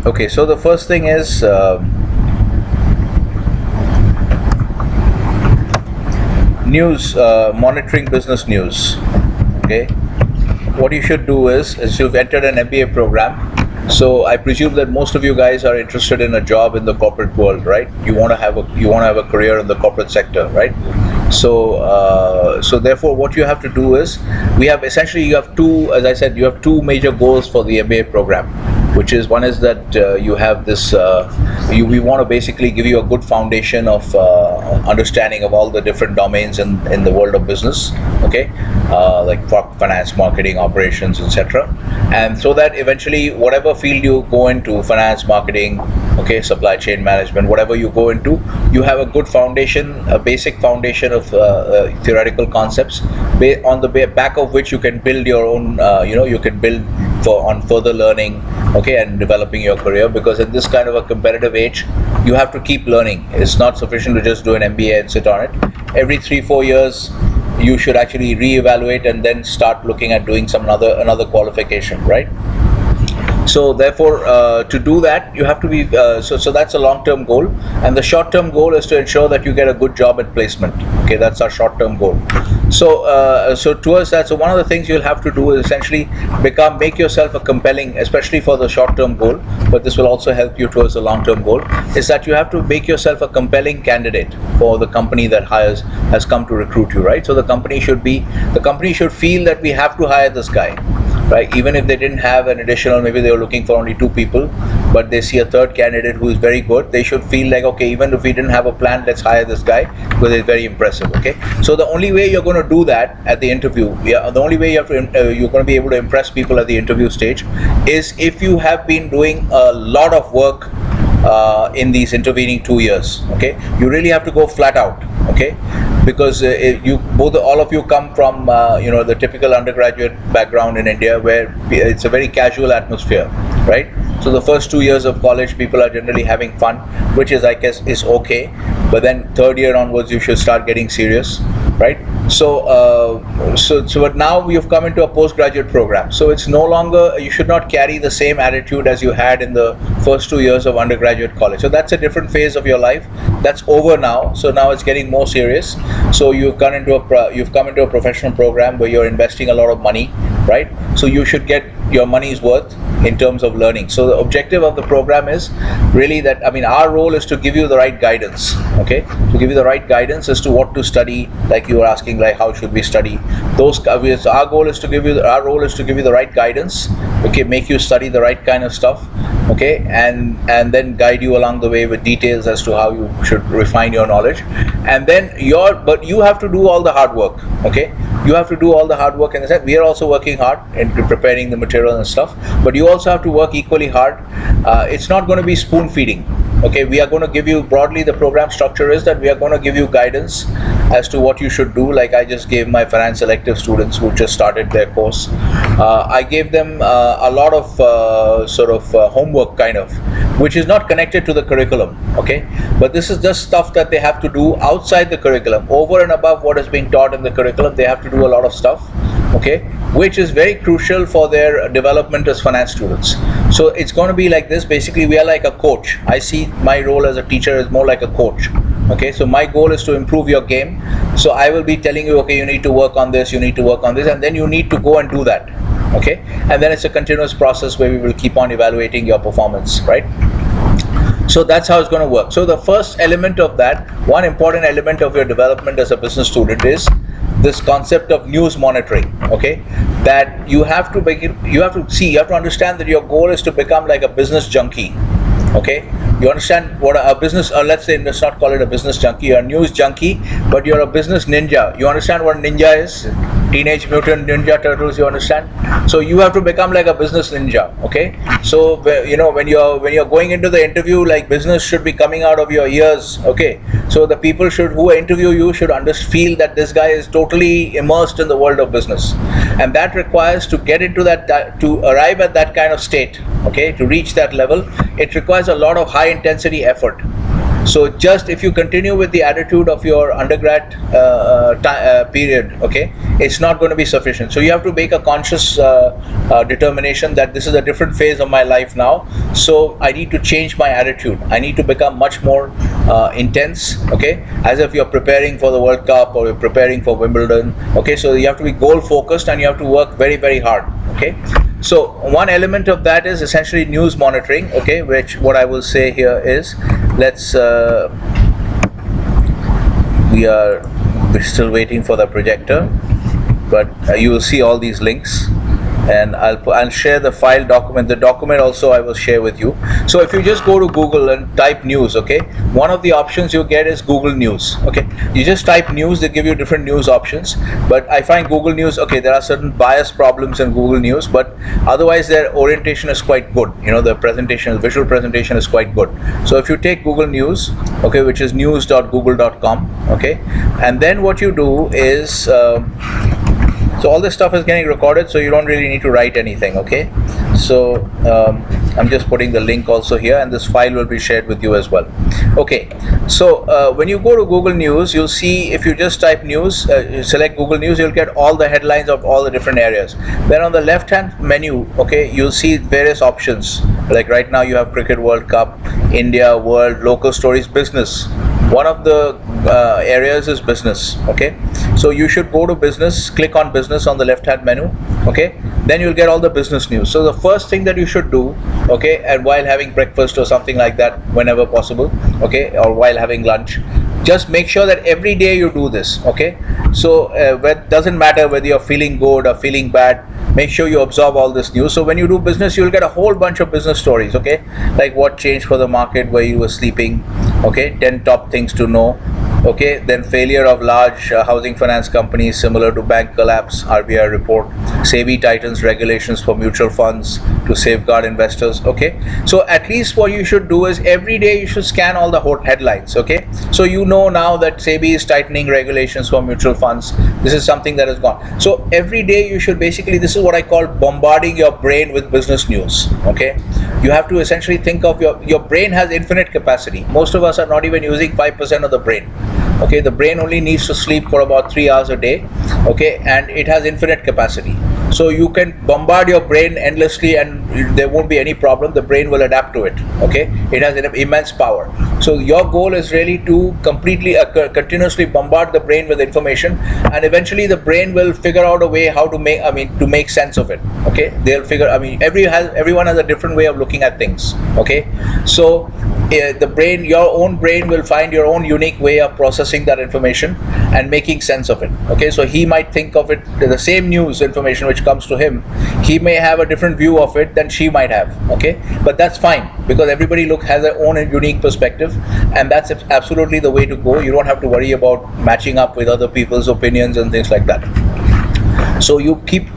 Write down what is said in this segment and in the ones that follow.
Okay, so the first thing is news, monitoring business news. Okay, what you should do is you've entered an MBA program. So I presume that most of you guys are interested in a job in the corporate world, right? You want to have a career in the corporate sector, right? So therefore, what you have to do is you have two, as I said, you have two major goals for the MBA program, which is one is that you have this. We want to basically give you a good foundation of understanding of all the different domains in the world of business. Okay, like finance, marketing, operations, etc. And so that eventually, whatever field you go into, finance, marketing, okay, supply chain management, whatever you go into, you have a good foundation, a basic foundation of theoretical concepts, on the back of which you can build your own. You can build on further learning, okay, and developing your career. Because in this kind of a competitive age, you have to keep learning. It's not sufficient to just do an MBA and sit on it. Every 3-4 years, you should actually reevaluate and then start looking at doing another qualification, right? So therefore, to do that, you have to be so that's a long-term goal, and the short-term goal is to ensure that you get a good job at placement. Okay, that's our short-term goal. So towards that, so one of the things you'll have to do is essentially make yourself a compelling, especially for the short-term goal, but this will also help you towards the long-term goal, is that you have to make yourself a compelling candidate for the company that has come to recruit you, right? So the company should feel that we have to hire this guy, right? Even if they didn't have an additional, maybe they were looking for only 2 people, but they see a third candidate who is very good, they should feel like, okay, even if we didn't have a plan, let's hire this guy because he's very impressive. Okay, so the only way you're going to do that at the interview, the only way you're going to be able to impress people at the interview stage is if you have been doing a lot of work in these intervening 2 years. Okay, you really have to go flat out. Okay, because all of you come from the typical undergraduate background in India, where it's a very casual atmosphere, right? So the first 2 years of college, people are generally having fun, which is, I guess, is okay. But then third year onwards, you should start getting serious, right? But now you've come into a postgraduate program. So it's no longer, you should not carry the same attitude as you had in the first 2 years of undergraduate college. So that's a different phase of your life. That's over now. So now it's getting more serious. So you've come into a professional program where you're investing a lot of money, right? So you should get your money's worth in terms of learning. So the objective of the program is really that, our role is to give you the right guidance, okay? To give you the right guidance as to what to study, like you were asking, like how should we study? Our role is to give you the right guidance, okay? Make you study the right kind of stuff, okay? And then guide you along the way with details as to how you should refine your knowledge. And then but you have to do all the hard work, okay? You have to do all the hard work, and we are also working hard in preparing the material and stuff, but you also have to work equally hard. It's not going to be spoon feeding. Okay, we are going to give you, broadly the program structure is that we are going to give you guidance as to what you should do. Like I just gave my finance elective students who just started their course, I gave them a lot of homework kind of, which is not connected to the curriculum, okay? But this is just stuff that they have to do outside the curriculum. Over and above what is being taught in the curriculum, they have to do a lot of stuff, okay, which is very crucial for their development as finance students. So it's going to be like this. Basically, we are like a coach. I see my role as a teacher is more like a coach. Okay, so my goal is to improve your game. So I will be telling you, okay, you need to work on this, you need to work on this, and then you need to go and do that. Okay, and then it's a continuous process where we will keep on evaluating your performance, right? So that's how it's going to work. So the first element of that, one important element of your development as a business student is this concept of news monitoring, okay? That you have to understand that your goal is to become like a business junkie, okay? You understand what a business, or let's say, let's not call it a business junkie, you're a news junkie, but you're a business ninja. You understand what ninja is? Teenage Mutant Ninja Turtles, you understand? So you have to become like a business ninja, okay? So when you're going into the interview, like business should be coming out of your ears, okay? So the people who interview you should feel that this guy is totally immersed in the world of business, and that requires to get into that, to arrive at that kind of state, okay? To reach that level, it requires a lot of high intensity effort. So just if you continue with the attitude of your undergrad period, okay, it's not going to be sufficient. So you have to make a conscious determination that this is a different phase of my life now, so I need to change my attitude. I need to become much more intense, okay, as if you're preparing for the World Cup or you're preparing for Wimbledon, okay. So you have to be goal focused and you have to work very, very hard, okay. So one element of that is essentially news monitoring, okay, which what I will say here is, we're still waiting for the projector, but you will see all these links, and I'll share the file document. The document also I will share with you. So if you just go to Google and type news, okay, one of the options you get is Google News, okay. You just type news, they give you different news options, but I find Google News, okay, there are certain bias problems in Google News, but otherwise their orientation is quite good. You know, the presentation, visual presentation is quite good. So if you take Google News, okay, which is news.google.com, okay, and then what you do is so all this stuff is getting recorded, so you don't really need to write anything, okay. So I'm just putting the link also here, and this file will be shared with you as well, okay. So when you go to Google News, you'll see, if you just type news, you select Google News, you'll get all the headlines of all the different areas. Then on the left hand menu, okay, you'll see various options, like right now you have Cricket World Cup, India, World, local stories, business. One of the areas is business, okay. So you should go to business, click on business on the left hand menu, okay. Then you'll get all the business news. So the first thing that you should do, okay, and while having breakfast or something like that, whenever possible, okay, or while having lunch, just make sure that every day you do this, okay. So it doesn't matter whether you're feeling good or feeling bad, make sure you absorb all this news. So when you do business, you'll get a whole bunch of business stories, okay, like what changed for the market where you were sleeping, okay, 10 top things to know, okay, then failure of large housing finance companies similar to bank collapse, RBI report, SEBI tightens regulations for mutual funds to safeguard investors, okay. So at least what you should do is every day you should scan all the headlines, okay. So you know now that SEBI is tightening regulations for mutual funds. This is something that has gone. So every day you should basically, this is what I call bombarding your brain with business news, okay. You have to essentially think of your brain has infinite capacity. Most of us are not even using 5% of the brain. Okay, the brain only needs to sleep for about 3 hours a day, okay, and it has infinite capacity. So you can bombard your brain endlessly and there won't be any problem. The brain will adapt to it, okay. It has an immense power. So your goal is really to completely continuously bombard the brain with information, and eventually the brain will figure out a way how to make sense of it, okay. They'll figure, everyone has a different way of looking at things, okay. So the brain, your own brain will find your own unique way of processing that information and making sense of it, okay. So he might think of it, the same news information which comes to him, he may have a different view of it than she might have, okay. But that's fine, because everybody has their own unique perspective, and that's absolutely the way to go. You don't have to worry about matching up with other people's opinions and things like that. So you keep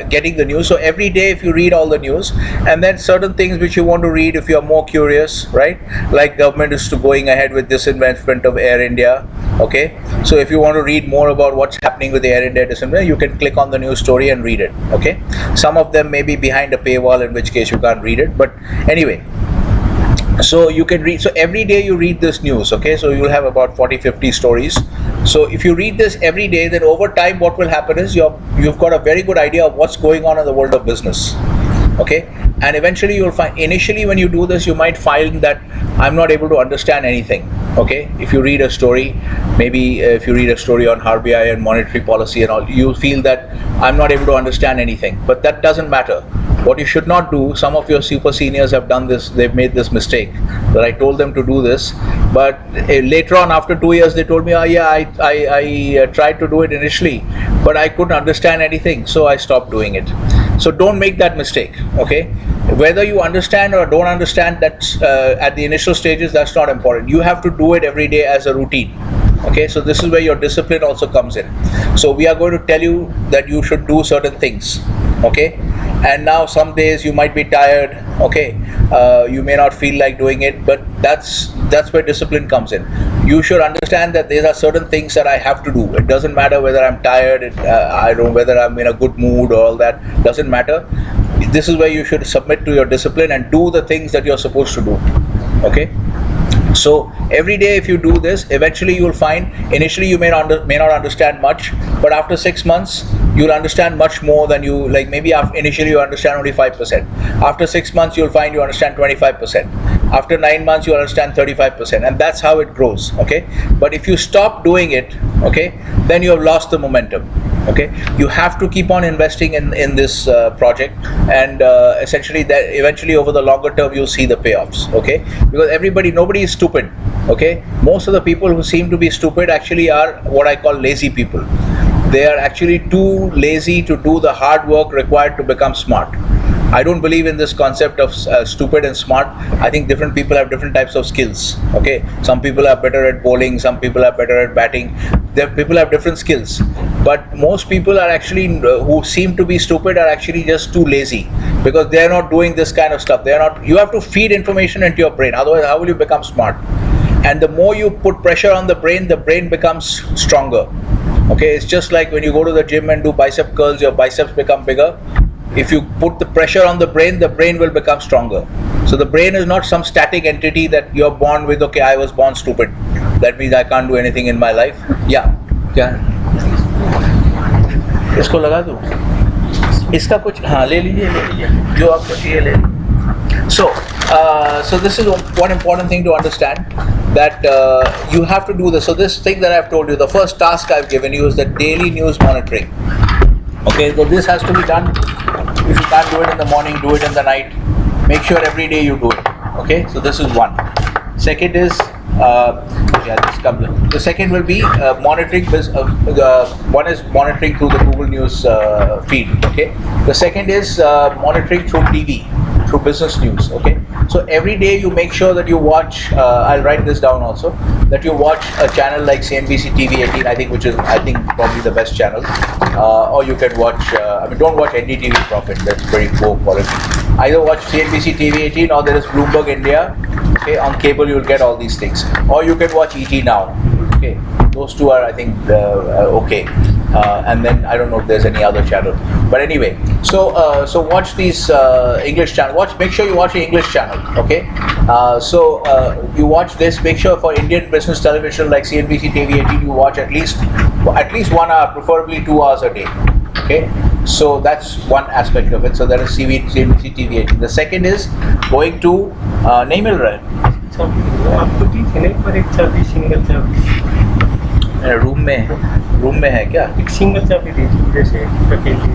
getting the news. So every day if you read all the news, and then certain things which you want to read if you're more curious, right, like government is going ahead with disinvestment of Air India, okay. So if you want to read more about what's happening with the Air India disinvestment, you can click on the news story and read it, okay. Some of them may be behind a paywall, in which case you can't read it, but anyway. So you can read, so every day you read this news, okay. So you will have about 40-50 stories. So if you read this every day, then over time what will happen is you've got a very good idea of what's going on in the world of business, okay. And eventually you'll find, initially when you do this, you might find that I'm not able to understand anything, okay. If you read a story, maybe if you read a story on RBI and monetary policy and all, you'll feel that I'm not able to understand anything, but that doesn't matter. What you should not do, some of your super seniors have done this, they've made this mistake, that I told them to do this, but later on after 2 years they told me, oh yeah, I tried to do it initially, but I couldn't understand anything, so I stopped doing it. So don't make that mistake, okay. Whether you understand or don't understand, that's at the initial stages, that's not important. You have to do it every day as a routine, okay. So this is where your discipline also comes in. So we are going to tell you that you should do certain things, okay. And now some days you might be tired, okay, you may not feel like doing it, but that's where discipline comes in. You should understand that there are certain things that I have to do. It doesn't matter whether I'm tired, I don't know whether I'm in a good mood or all that, doesn't matter. This is where you should submit to your discipline and do the things that you're supposed to do, okay. So every day if you do this, eventually you will find, initially you may not understand much, but after 6 months you'll understand much more than you, like maybe initially you understand only 5%. After 6 months you'll find you understand 25%. After 9 months you understand 35%, and that's how it grows, okay? But if you stop doing it, okay, then you have lost the momentum. Okay, you have to keep on investing in this project, and essentially that eventually over the longer term you'll see the payoffs. Okay, because nobody is stupid. Okay, most of the people who seem to be stupid actually are what I call lazy people. They are actually too lazy to do the hard work required to become smart. I don't believe in this concept of stupid and smart. I think different people have different types of skills. Okay, some people are better at bowling, some people are better at batting. People have different skills, but most people are actually who seem to be stupid are actually just too lazy, because they are not doing this kind of stuff. They are not. You have to feed information into your brain. Otherwise, how will you become smart? And the more you put pressure on the brain becomes stronger. Okay, it's just like when you go to the gym and do bicep curls, your biceps become bigger. If you put the pressure on the brain will become stronger. So the brain is not some static entity that you're born with. Okay, I was born stupid, that means I can't do anything in my life. Yeah, क्या इसको लगा दूँ, इसका कुछ, हाँ ले लीजिए जो आपको चाहिए ले लीजिए. So this is one important thing to understand, that you have to do this. So this thing that I've told you, the first task I've given you is the daily news monitoring. Okay, so this has to be done. If you can't do it in the morning, do it in the night. Make sure every day you do it. Okay, so this is one. Second is the second will be monitoring. One is monitoring through the Google News feed. Okay, the second is monitoring through TV, through business news. Okay, so every day you make sure that you watch. I'll write this down also. That you watch a channel like CNBC TV18, which is probably the best channel. Or you can watch. Don't watch NDTV Profit. That's very poor quality. Either watch CNBC TV18 or there is Bloomberg India. Okay, on cable you'll get all these things. Or you can watch ET Now. Okay, those two are okay. And then I don't know if there's any other channel. But anyway, so watch these English channel. Make sure you watch the English channel. Okay, you watch this. Make sure for Indian business television like CNBC TV18, you watch at least 1 hour, preferably 2 hours a day. Okay, so that's one aspect of it. So that is CNBC TV18. The second is going to नहीं मिल रहा है आपको ठीक है नहीं, पर एक चाबी सिंगल चाबी रूम में है क्या? एक सिंगल चाबी दीजिए, जैसे अकेले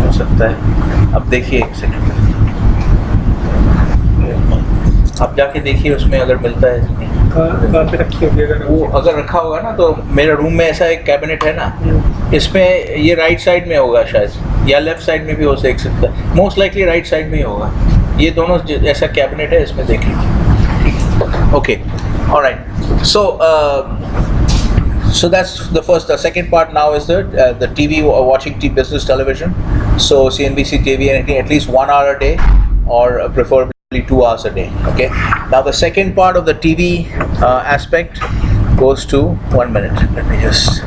हो सकता है. अब देखिए एक सेकंड, आप जाके देखिए उसमें अगर मिलता है. कहाँ पे रखी होगी? अगर रखा होगा ना, तो मेरे रूम में ऐसा एक कैबिनेट है ना, इसमें ये राइट साइड में होगा शायद, या लेफ्ट साइड में भी हो सकता है. मोस्ट लाइकली राइट साइड में ही होगा. ये दोनों ऐसा कैबिनेट है, इसमें देख लीजिए. Okay, alright. So that's the first. The second part now is the TV, watching business television. So CNBC TV, at least 1 hour a day, or preferably 2 hours a day. Okay. Now the second part of the TV aspect goes to 1 minute. Let me just.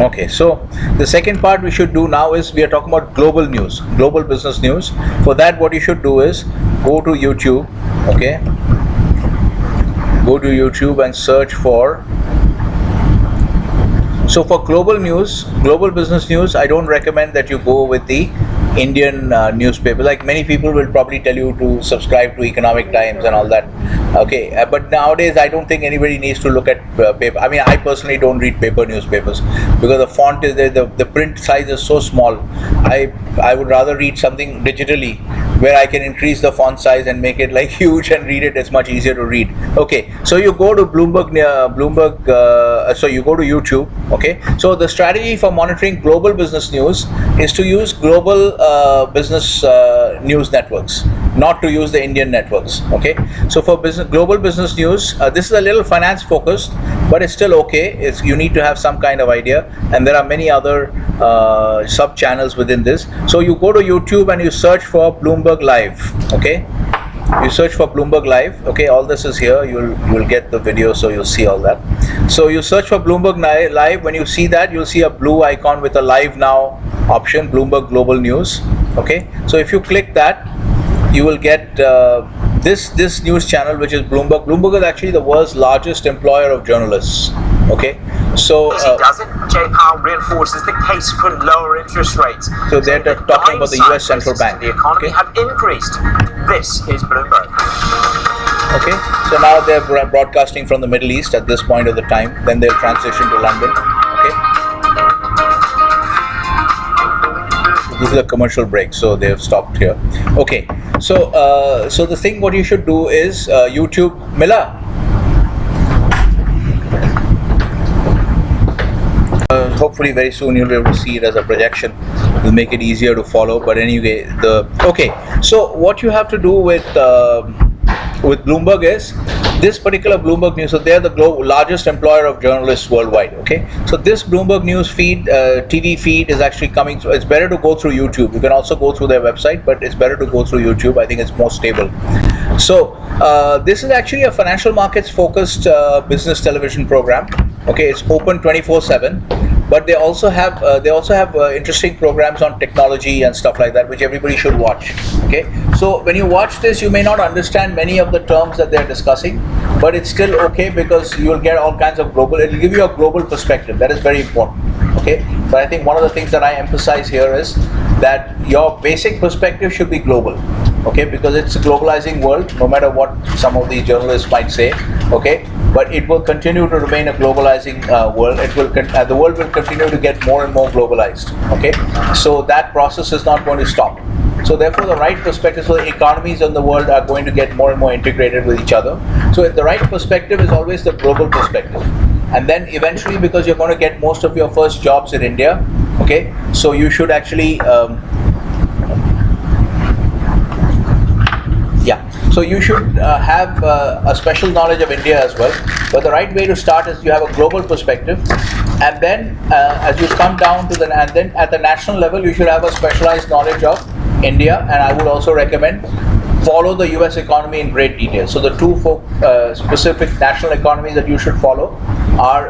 Okay, so the second part we should do now is we are talking about global news, global business news. For that, what you should do is go to YouTube, okay? Go to YouTube and search for. So for global news, global business news, I don't recommend that you go with the Indian newspaper. Like many people will probably tell you to subscribe to Economic Times and all that. Okay, but nowadays I don't think anybody needs to look at paper. I mean, I personally don't read paper newspapers because the font is there, the print size is so small. I would rather read something digitally, where I can increase the font size and make it like huge and read it. It's much easier to read. Okay, so you go to so you go to YouTube. Okay, so the strategy for monitoring global business news is to use global business news networks, not to use the Indian networks. Okay, so for global business news, this is a little finance focused, but it's still okay. You need to have some kind of idea, and there are many other sub channels within this. So you go to YouTube and you search for Bloomberg Live. Okay, you search for Bloomberg Live. Okay, all this is here. You'll get the video, so you'll see all that. So you search for Bloomberg Live. When you see that, you'll see a blue icon with a Live Now option, Bloomberg Global News. Okay, so if you click that, you will get this news channel, which is Bloomberg. Bloomberg is actually the world's largest employer of journalists. Okay, so J-Powell reinforces the case for lower interest rates. So they're talking about the U.S. Central Bank. The economy have increased. This is Bloomberg. Okay, so now they're broadcasting from the Middle East at this point of the time. Then they'll transition to London. Okay, this is a commercial break, so they've stopped here. Okay, so so the thing what you should do is YouTube. Mila. Hopefully very soon you'll be able to see it as a projection. It'll make it easier to follow. But anyway, so what you have to do with Bloomberg is this particular Bloomberg News. So they're the largest employer of journalists worldwide. Okay, so this Bloomberg News feed, TV feed, is actually coming through. It's better to go through YouTube. You can also go through their website, but it's better to go through YouTube. I think it's more stable. So this is actually a financial markets focused business television program. Okay, it's open 24/7, but they also have interesting programs on technology and stuff like that, which everybody should watch. Okay, so when you watch this, you may not understand many of the terms that they're discussing, but it's still okay because you'll get all kinds of global. It'll give you a global perspective. That is very important. Okay, but I think one of the things that I emphasize here is that your basic perspective should be global. Okay, because it's a globalizing world, no matter what some of these journalists might say. Okay, but it will continue to remain a globalizing world. The world will continue to get more and more globalized. Okay, so that process is not going to stop. So therefore, the right perspective, so the economies in the world are going to get more and more integrated with each other. So the right perspective is always the global perspective. And then eventually, because you're going to get most of your first jobs in India, okay, so you should actually so you should have a special knowledge of India as well. But the right way to start is you have a global perspective, and then as you come down to and then at the national level, you should have a specialized knowledge of India. And I would also recommend follow the US economy in great detail. So the two specific national economies that you should follow are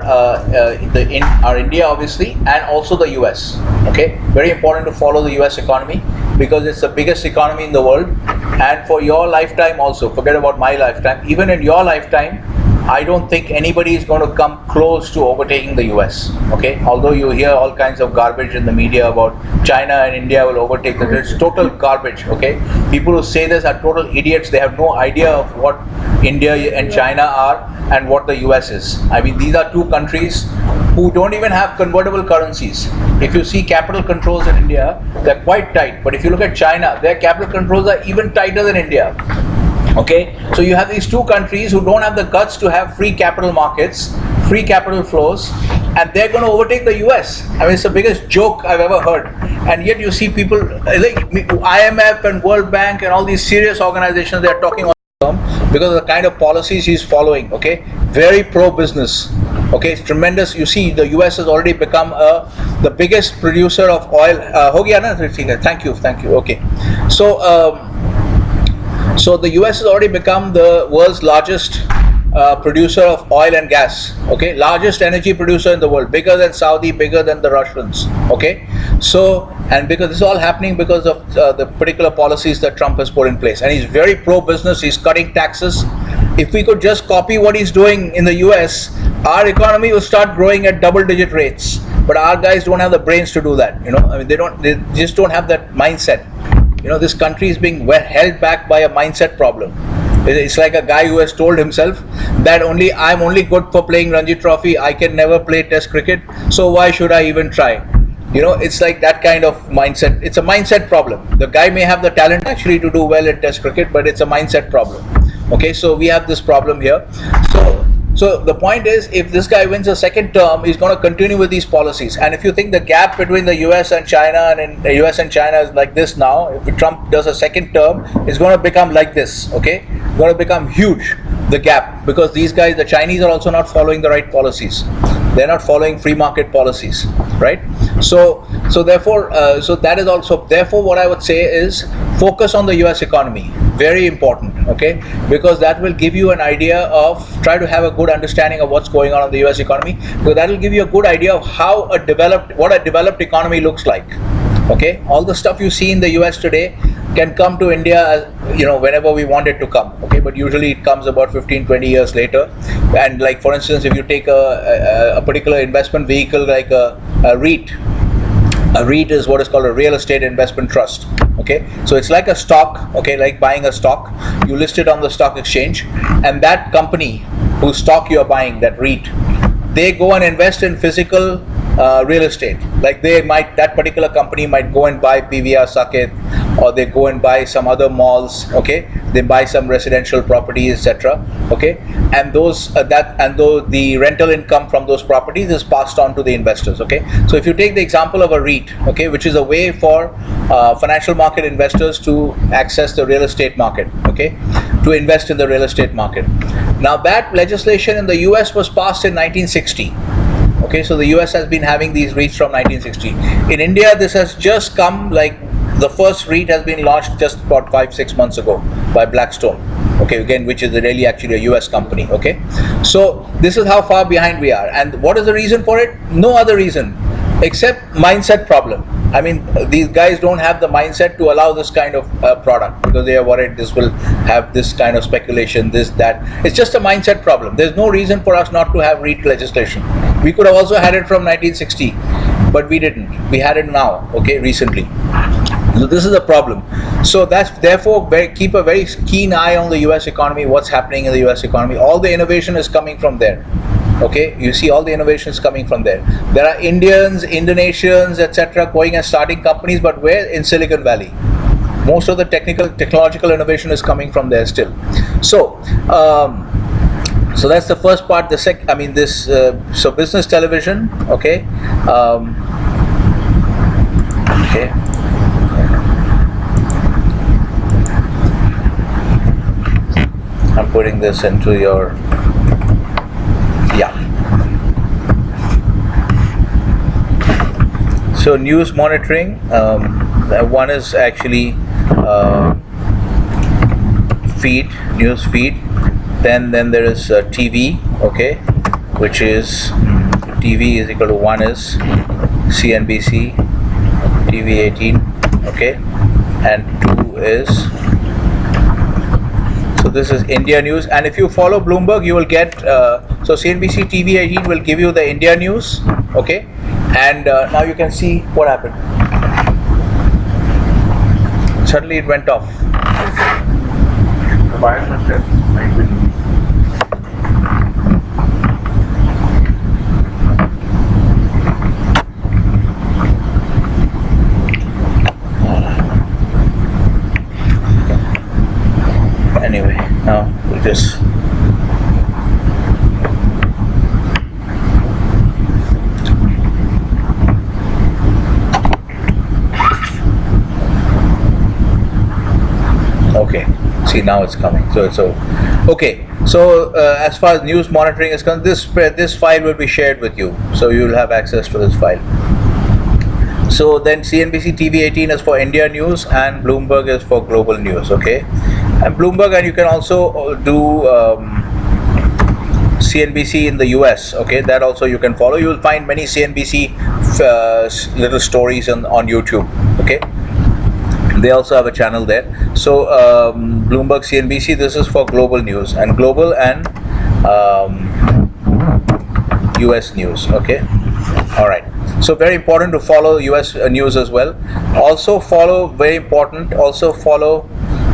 India, obviously, and also the US. Okay, very important to follow the US economy because it's the biggest economy in the world. And for your lifetime also, forget about my lifetime, even in your lifetime, I don't think anybody is going to come close to overtaking the US. Okay, although you hear all kinds of garbage in the media about China and India will overtake them, it's total garbage. Okay, people who say this are total idiots. They have no idea of what India and China are and what the US is. I mean, these are two countries who don't even have convertible currencies. If you see capital controls in India, they're quite tight. But if you look at China, their capital controls are even tighter than India. Okay, so you have these two countries who don't have the guts to have free capital markets, free capital flows, and they're going to overtake the US. I mean, it's the biggest joke I've ever heard. And yet you see people like IMF and World Bank and all these serious organizations, they're talking on term because of the kind of policies he's following. Okay, very pro-business. Okay, it's tremendous. You see, the US has already become the biggest producer of oil. Thank you. Okay, so the US has already become the world's largest producer of oil and gas. Okay, largest energy producer in the world, bigger than Saudi, bigger than the Russians. Okay, so and because this is all happening because of the particular policies that Trump has put in place, and he's very pro-business. He's cutting taxes. If we could just copy what he's doing in the US, our economy will start growing at double-digit rates. But our guys don't have the brains to do that. You know, I mean, they just don't have that mindset. You know, this country is being held back by a mindset problem. It's like a guy who has told himself that I'm only good for playing Ranji Trophy. I can never play Test cricket, so why should I even try? It's like that kind of mindset. It's a mindset problem. The guy may have the talent actually to do well in Test cricket, but it's a mindset problem. Okay, so we have this problem here. So the point is, if this guy wins a second term, he's going to continue with these policies. And if you think the gap between the US and China, and in the US and China is like this now, if Trump does a second term, it's going to become like this. Okay, it's going to become huge, the gap, because these guys, the Chinese, are also not following the right policies. They're not following free market policies, right? So therefore, that is also, therefore what I would say is focus on the US economy. Very important, okay? Because that will give you an idea of, try to have a good understanding of what's going on in the US economy, because that will give you a good idea of how what a developed economy looks like. Okay, all the stuff you see in the US today can come to India, whenever we want it to come. Okay, but usually it comes about 15-20 years later. And like, for instance, if you take a particular investment vehicle like a REIT. A REIT is what is called a real estate investment trust. Okay, so it's like a stock. Okay, like buying a stock. You list it on the stock exchange, and that company whose stock you are buying, that REIT, they go and invest in physical real estate. Like that particular company might go and buy PVR Saket, or they go and buy some other malls. Okay, they buy some residential properties, etc. Okay, and though the rental income from those properties is passed on to the investors. Okay, so if you take the example of a REIT, okay, which is a way for financial market investors to access the real estate market. Okay, to invest in the real estate market. Now that legislation in the US was passed in 1960. Okay, so the US has been having these REITs from 1960. In India, this has just come, like the first REIT has been launched just about 5-6 months ago by Blackstone. Okay, again, which is really actually a US company. Okay, so this is how far behind we are. And what is the reason for it? No other reason except mindset problem. I mean, these guys don't have the mindset to allow this kind of product, because they are worried this will have this kind of speculation, this, that. It's just a mindset problem. There's no reason for us not to have REIT legislation. We could have also had it from 1960, but we didn't. We had it now, okay, recently. So this is a problem. So that's, therefore, keep a very keen eye on the US economy, what's happening in the US economy. All the innovation is coming from there. Okay, you see all the innovations coming from there. There are Indians, Indonesians, etc. going and starting companies, but where? In Silicon Valley. Most of the technological innovation is coming from there still. So that's the first part. So business television. Okay. Okay. I'm putting this into your. Yeah. So news monitoring. One is actually news feed. Then there is TV. Okay, which is TV is equal to, one is CNBC, TV 18. Okay, and two is. So this is India news, and if you follow Bloomberg, you will get, so CNBC TV 18 will give you the India news, okay, and now you can see what happened. Suddenly it went off. The bias must have been. Anyway, now we'll just okay. See, now it's coming. So okay. So as far as news monitoring is concerned, this file will be shared with you, so you will have access to this file. So then CNBC TV 18 is for India news, and Bloomberg is for global news. Okay. And Bloomberg, and you can also do CNBC in the US. Okay, that also you can follow. You will find many CNBC little stories on YouTube. Okay, they also have a channel there. So Bloomberg, CNBC, this is for global news, and global and US news. Okay, all right. So very important to follow US news as well. Also follow, very important, also follow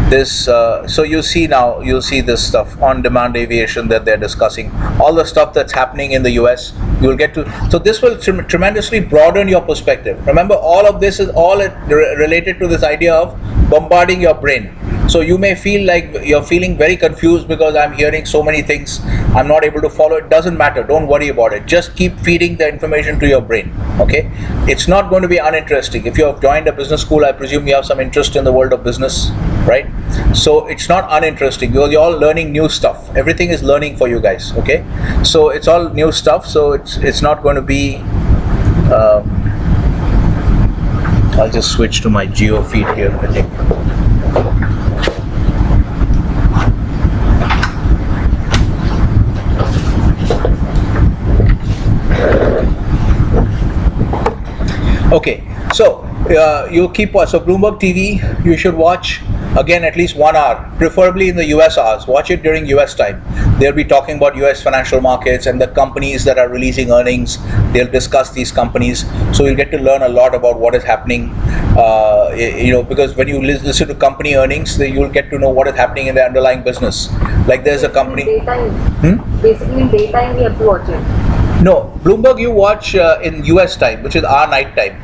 this. So you'll see this stuff, on-demand aviation, that they're discussing. All the stuff that's happening in the US, You'll get to, so this will tremendously broaden your perspective. Remember, all of this is all related to this idea of bombarding your brain. So you may feel like you're feeling very confused because I'm hearing so many things, I'm not able to follow. It doesn't matter, don't worry about it. Just keep feeding the information to your brain, okay? It's not going to be uninteresting. If you have joined a business school, I presume you have some interest in the world of business, right? So it's not uninteresting. You're all learning new stuff. Everything is learning for you guys, okay? So it's all new stuff, so it's not going to be, I'll just switch to my geo feed here, I think. Okay, so you keep so Bloomberg TV, you should watch again at least 1 hour, preferably in the US hours. Watch it during US time. They'll be talking about US financial markets and the companies that are releasing earnings. They'll discuss these companies, so you'll get to learn a lot about what is happening. Because when you listen to company earnings, you'll get to know what is happening in the underlying business. Like there's a company. Basically, in daytime we have to watch it. No, Bloomberg you watch in US time, which is our night time.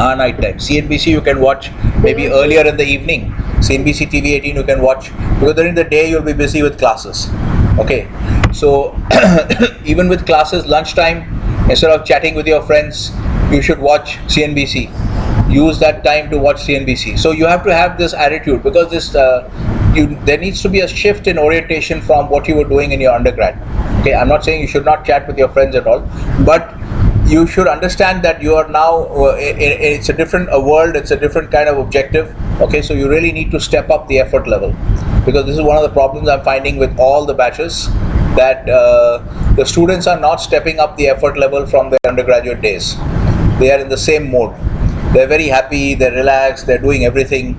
Our night time. CNBC you can watch maybe earlier in the evening. CNBC TV 18 you can watch, because during the day you'll be busy with classes. Okay, so even with classes, lunchtime, instead of chatting with your friends, you should watch CNBC. Use that time to watch CNBC. So you have to have this attitude, because this there needs to be a shift in orientation from what you were doing in your undergrad. Okay, I'm not saying you should not chat with your friends at all, but you should understand that you are now, it's a different world, it's a different kind of objective. Okay, so you really need to step up the effort level, because this is one of the problems I'm finding with all the batches, that the students are not stepping up the effort level from their undergraduate days. They are in the same mode. They're very happy, they're relaxed, they're doing everything.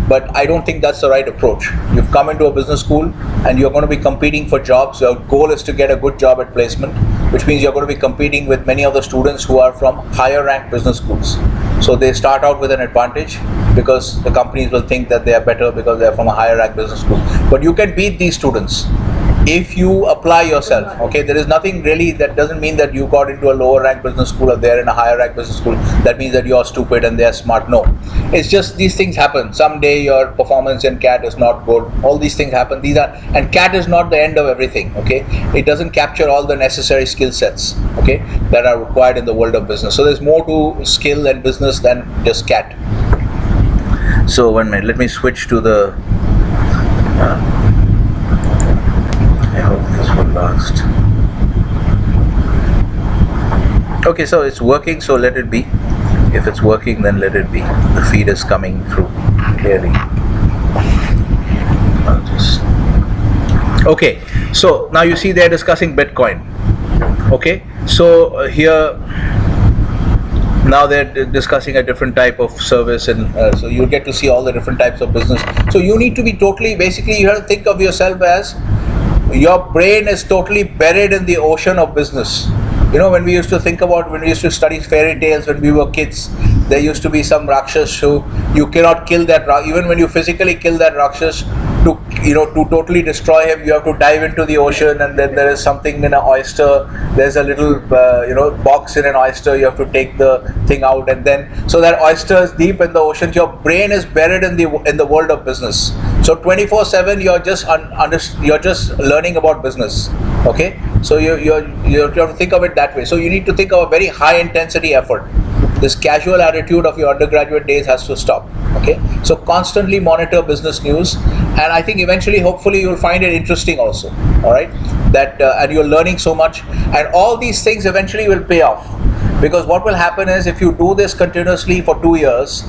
But I don't think that's the right approach. You've come into a business school and you're going to be competing for jobs. Your goal is to get a good job at placement, which means you're going to be competing with many of the students who are from higher ranked business schools. So they start out with an advantage, because the companies will think that they are better because they're from a higher ranked business school. But you can beat these students if you apply yourself. Okay, there is nothing really, that doesn't mean that you got into a lower ranked business school or they're in a higher ranked business school. That means that you're stupid and they're smart. No, it's just these things happen. Someday your performance in CAT is not good. All these things happen. And CAT is not the end of everything. Okay, it doesn't capture all the necessary skill sets, okay, that are required in the world of business. So there's more to skill and business than just CAT. So 1 minute, let me switch to the I hope this will last. Okay, so it's working, so let it be. If it's working, then let it be. The feed is coming through clearly. Okay, so now you see they're discussing Bitcoin. Okay, so here now they're discussing a different type of service, and so you'll get to see all the different types of business. So you need to be totally, basically you have to think of yourself as your brain is totally buried in the ocean of business. You know, when we used to study fairy tales when we were kids, there used to be some Rakshas who you cannot kill that, even when you physically kill that Rakshas, to totally destroy him, you have to dive into the ocean, and then there is something in an oyster, there's a little box in an oyster, you have to take the thing out, and then so that oyster is deep in the ocean. Your brain is buried in the world of business. So 24/7 you're just learning about business. Okay, so you have to think of it that way. So you need to think of a very high intensity effort. This casual attitude of your undergraduate days has to stop. Okay, so constantly monitor business news, and I think eventually, hopefully, you'll find it interesting also. All right, and you're learning so much, and all these things eventually will pay off, because what will happen is, if you do this continuously for 2 years,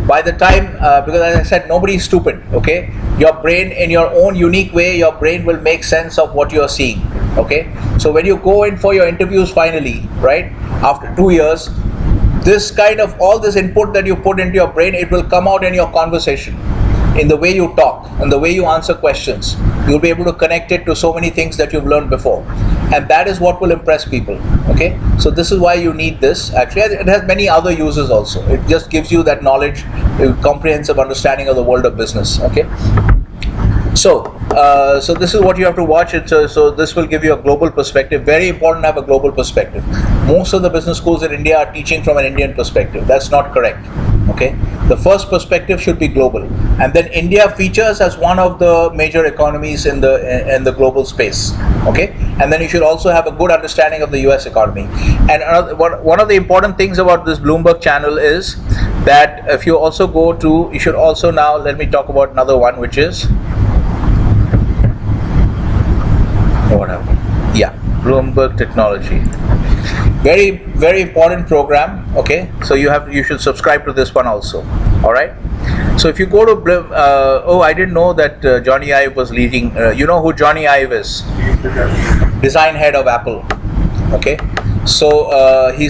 by the time, because as I said, nobody is stupid. Okay, your brain, in your own unique way, your brain will make sense of what you're seeing. Okay, so when you go in for your interviews finally, right, after 2 years, this kind of all this input that you put into your brain, it will come out in your conversation, in the way you talk, in the way you answer questions. You'll be able to connect it to so many things that you've learned before, and that is what will impress people. Okay, so this is why you need this. Actually, it has many other uses also. It just gives you that knowledge, a comprehensive understanding of the world of business. Okay, so So this is what you have to watch. So this will give you a global perspective. Very important to have a global perspective. Most of the business schools in India are teaching from an Indian perspective. That's not correct. Okay, the first perspective should be global, and then India features as one of the major economies in the global space. Okay, and then you should also have a good understanding of the US economy. And one of the important things about this Bloomberg channel is that if you also go to, you should also now, let me talk about another one, which is whatever. Yeah, Bloomberg Technology. Very important program. Okay, so you should subscribe to this one also. All right. So if you go to oh, I didn't know that Johnny Ive was leading. You know who Johnny Ive is? Design head of Apple. Okay. So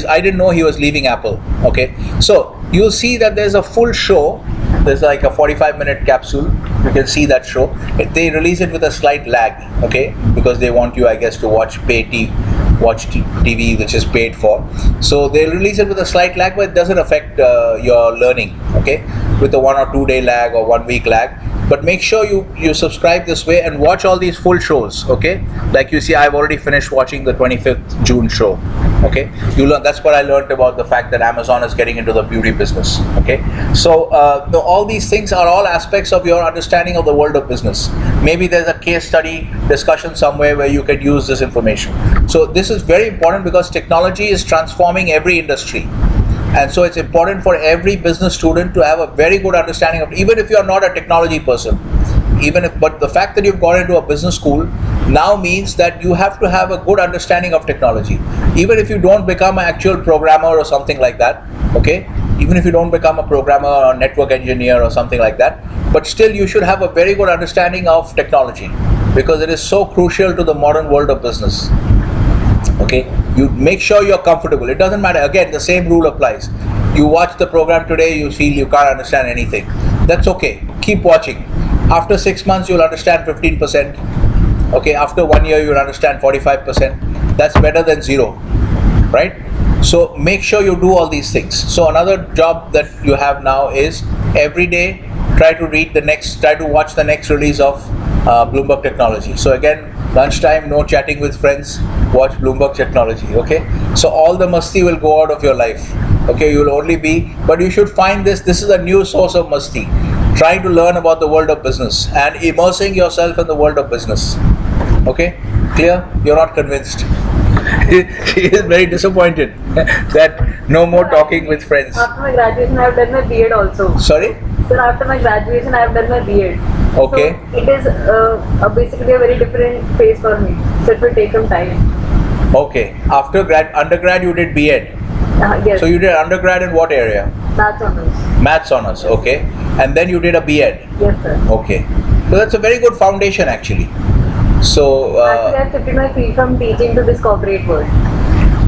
I didn't know he was leaving Apple. Okay. So you'll see that there's a full show. There's like a 45-minute capsule. You can see that show. They release it with a slight lag. Okay, because they want you, I guess, to watch TV, which is paid for. So they'll release it with a slight lag, but it doesn't affect your learning. Okay, with a 1 or 2 day lag or 1 week lag. But make sure you subscribe this way and watch all these full shows. Okay, like you see, I've already finished watching the 25th June show. Okay, you learn. That's what I learned about the fact that Amazon is getting into the beauty business. Okay, so all these things are all aspects of your understanding of the world of business. Maybe there's a case study discussion somewhere where you could use this information. So this is very important because technology is transforming every industry. And so it's important for every business student to have a very good understanding of, even if you're not a technology person, but the fact that you've gone into a business school now means that you have to have a good understanding of technology. Even if you don't become an actual programmer or something like that, okay? Even if you don't become a programmer or a network engineer or something like that, but still you should have a very good understanding of technology because it is so crucial to the modern world of business. Okay, you make sure you're comfortable. It doesn't matter. Again, the same rule applies. You watch the program today, you feel you can't understand anything. That's okay. Keep watching. After 6 months, you'll understand 15%. Okay, after 1 year, you'll understand 45%. That's better than 0, right? So make sure you do all these things. So another job that you have now is every day try to watch the next release of Bloomberg Technology. So again, lunchtime, no chatting with friends, watch Bloomberg Technology. Okay, so all the masti will go out of your life. Okay, you will only be, but you should find this is a new source of masti, trying to learn about the world of business and immersing yourself in the world of business. Okay, clear? You're not convinced. She is very disappointed that no more talking with friends. After my graduation, I have done my B.Ed also. Sorry? Sir, after my graduation, I have done my B.Ed. Okay. So it is basically a very different phase for me. So it will take some time. Okay. After undergrad, you did B.Ed. Yes. So you did undergrad in what area? Maths honors. Maths honors. Okay. And then you did a B.Ed. Yes, sir. Okay. So that's a very good foundation actually. So actually, I have shifted my field from teaching to this corporate world.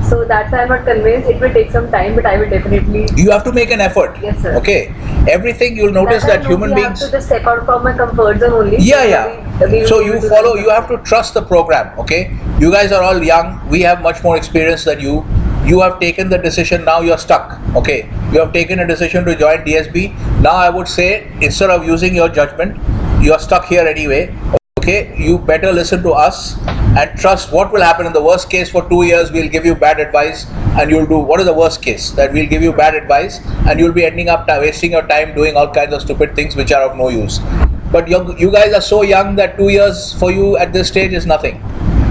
So that's why I'm not convinced. It will take some time, but I will definitely. You have to make an effort. Yes, sir. Okay. Everything you'll notice that human beings. I have to just step out from my comfort zone only. Yeah. So you follow. You have to trust the program. Okay. You guys are all young. We have much more experience than you. You have taken the decision. Now you're stuck. Okay. You have taken a decision to join DSB. Now I would say instead of using your judgment, you are stuck here anyway. Okay, you better listen to us and trust what will happen in the worst case. For 2 years, we'll give you bad advice and you'll do, what is the worst case? That we'll give you bad advice and you'll be ending up wasting your time doing all kinds of stupid things which are of no use. But you guys are so young that 2 years for you at this stage is nothing.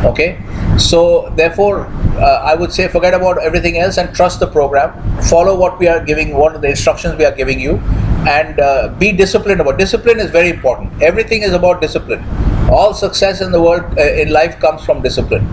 Okay, so therefore, I would say forget about everything else and trust the program. Follow what we are giving, what are the instructions we are giving you, and be disciplined about. Discipline is very important. Everything is about discipline. All success in the world, in life, comes from discipline.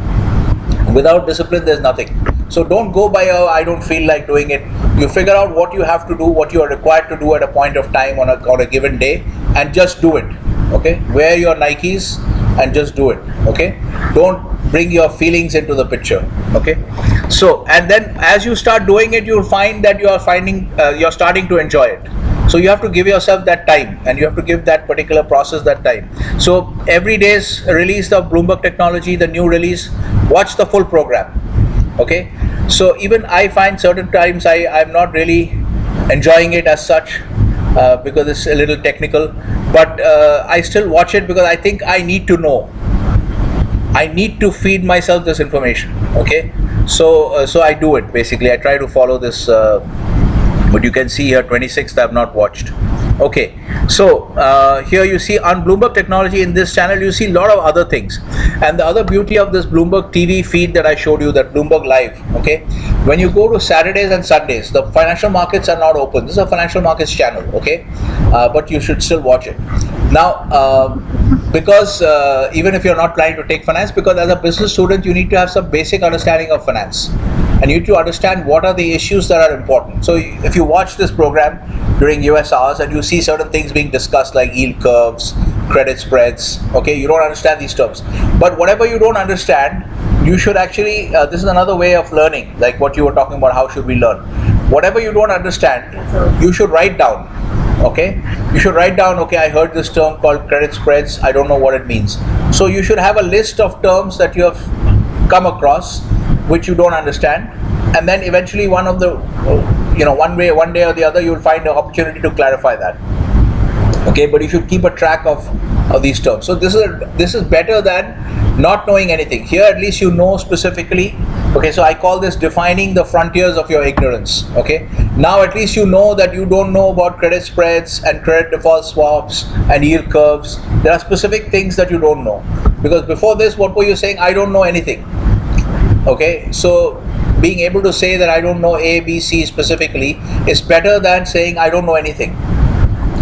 Without discipline, there's nothing. So don't go by, I don't feel like doing it. You figure out what you have to do, what you are required to do at a point of time on a given day, and just do it. Okay? Wear your Nikes and just do it. Okay? Don't bring your feelings into the picture. Okay? So, and then as you start doing it, you'll find that you're starting to enjoy it. So you have to give yourself that time and you have to give that particular process that time. So every day's release of Bloomberg Technology, the new release, watch the full program. Okay. So even I find certain times I'm not really enjoying it as such because it's a little technical. but I still watch it because I think I need to know. I need to feed myself this information. Okay, so I do it basically. I try to follow this. But you can see here 26th I have not watched. Okay, so here you see on Bloomberg Technology in this channel you see a lot of other things, and the other beauty of this Bloomberg TV feed that I showed you, that Bloomberg Live, okay, when you go to Saturdays and Sundays, the financial markets are not open. This is a financial markets channel, okay, but you should still watch it. Now, because even if you're not planning to take finance, because as a business student you need to have some basic understanding of finance, and you need to understand what are the issues that are important. So if you watch this program during US hours and you see certain things being discussed like yield curves, credit spreads, okay, you don't understand these terms. But whatever you don't understand, you should actually, this is another way of learning, like what you were talking about, how should we learn? Whatever you don't understand, you should write down. Okay, you should write down, okay, I heard this term called credit spreads, I don't know what it means. So you should have a list of terms that you have come across which you don't understand, and then eventually one day or the other you will find an opportunity to clarify that. Okay, but you should keep a track of these terms. So this is better than not knowing anything. Here at least you know specifically. Okay, so I call this defining the frontiers of your ignorance. Okay, now at least you know that you don't know about credit spreads and credit default swaps and yield curves. There are specific things that you don't know, because before this, what were you saying? I don't know anything. Okay, so being able to say that I don't know A, B, C specifically is better than saying I don't know anything,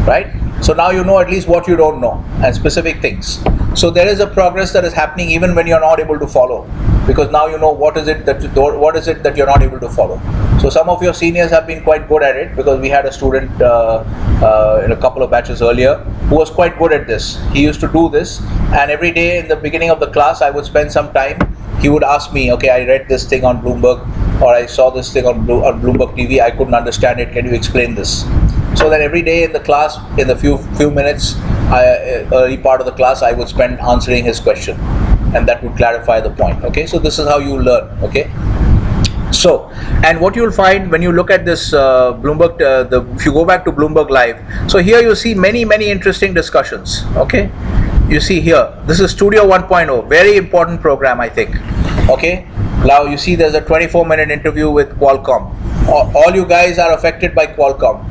right? So now you know at least what you don't know and specific things. So there is a progress that is happening even when you're not able to follow, because now you know what is it that you're not able to follow. So some of your seniors have been quite good at it, because we had a student in a couple of batches earlier who was quite good at this. He used to do this, and every day in the beginning of the class I would spend some time. He would ask me, okay, I read this thing on Bloomberg, or I saw this thing on Bloomberg TV, I couldn't understand it, can you explain this? So then every day in the class, in the few minutes, early part of the class, I would spend answering his question, and that would clarify the point. Okay, so this is how you learn. Okay, so, and what you'll find when you look at this Bloomberg, if you go back to Bloomberg Live, so here you see many interesting discussions. Okay, you see here, this is Studio 1.0, very important program, I think. Okay, now you see there's a 24-minute interview with Qualcomm. All you guys are affected by Qualcomm.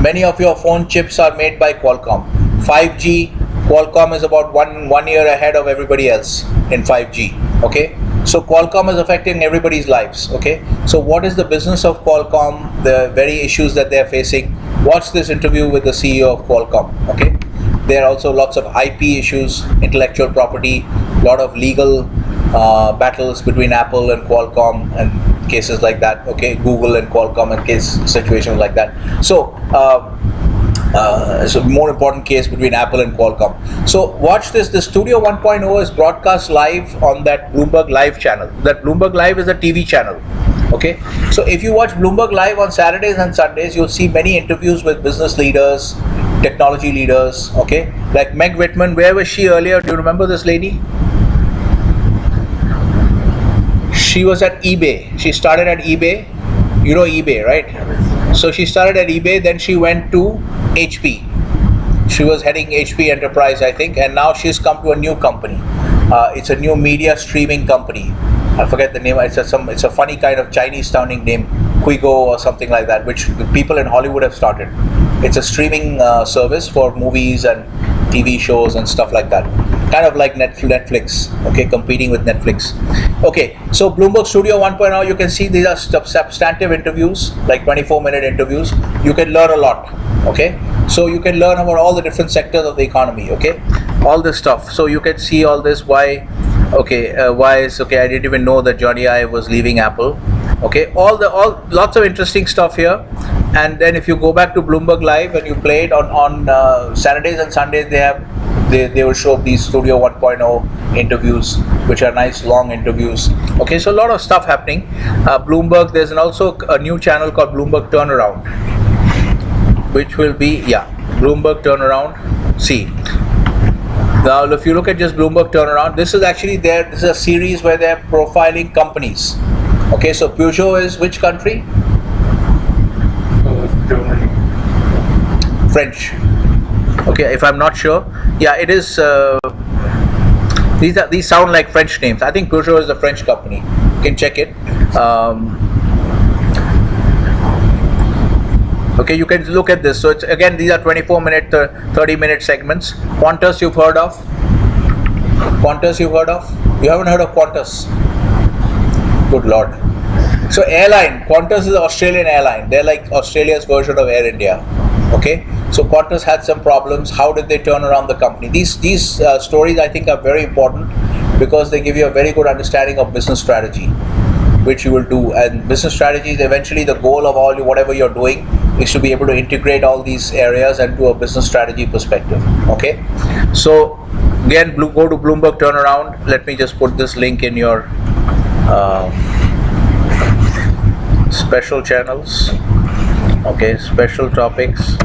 Many of your phone chips are made by Qualcomm. 5G, Qualcomm is about one year ahead of everybody else in 5G. Okay, so Qualcomm is affecting everybody's lives. Okay, so what is the business of Qualcomm, the very issues that they're facing? Watch this interview with the CEO of Qualcomm. Okay, there are also lots of IP issues, intellectual property, lot of legal battles between Apple and Qualcomm and cases like that. Okay, Google and Qualcomm and situations like that. So it's a more important case between Apple and Qualcomm. So watch this. The Studio 1.0 is broadcast live on that Bloomberg Live channel. That Bloomberg Live is a TV channel. Okay, so if you watch Bloomberg Live on Saturdays and Sundays, you'll see many interviews with business leaders, technology leaders. Okay, like Meg Whitman. Where was she earlier? Do you remember this lady? She was at eBay. She started at eBay. You know eBay, right? So she started at eBay, then she went to HP. She was heading HP Enterprise, I think, and now she's come to a new company. It's a new media streaming company. I forget the name. It's a funny kind of Chinese-sounding name, Quigo or something like that, which the people in Hollywood have started. It's a streaming service for movies and TV shows and stuff like that. Kind of like Netflix, okay, competing with Netflix. Okay, so Bloomberg Studio 1.0, you can see these are substantive interviews, like 24-minute interviews. You can learn a lot, okay? So you can learn about all the different sectors of the economy, okay? All this stuff. So you can see all this, why I didn't even know that Johnny Ive was leaving Apple. Okay, lots of interesting stuff here. And then if you go back to Bloomberg Live and you play it on Saturdays and Sundays, they will show these Studio 1.0 interviews, which are nice long interviews. Okay, so a lot of stuff happening. Bloomberg, there's also a new channel called Bloomberg Turnaround, which will be, Bloomberg Turnaround. See, now if you look at just Bloomberg Turnaround, this is actually this is a series where they're profiling companies. Okay, so Peugeot is which country? French. Okay, Okay, if I'm not sure, yeah, it is. These sound like French names. I think Peugeot is a French company. You can check it. Okay, you can look at this. So it's again, these are 24-minute, 30-minute segments. Qantas you've heard of? Qantas you've heard of? You haven't heard of Qantas? Good Lord. So airline, Qantas is an Australian airline. They're like Australia's version of Air India. Okay, so Qantas had some problems. How did they turn around the company? These stories I think are very important because they give you a very good understanding of business strategy, which you will do. And business strategy is eventually the goal of whatever you're doing is to be able to integrate all these areas and do a business strategy perspective. Okay, so again, go to Bloomberg Turnaround. Let me just put this link in your special channels. Okay, special topics.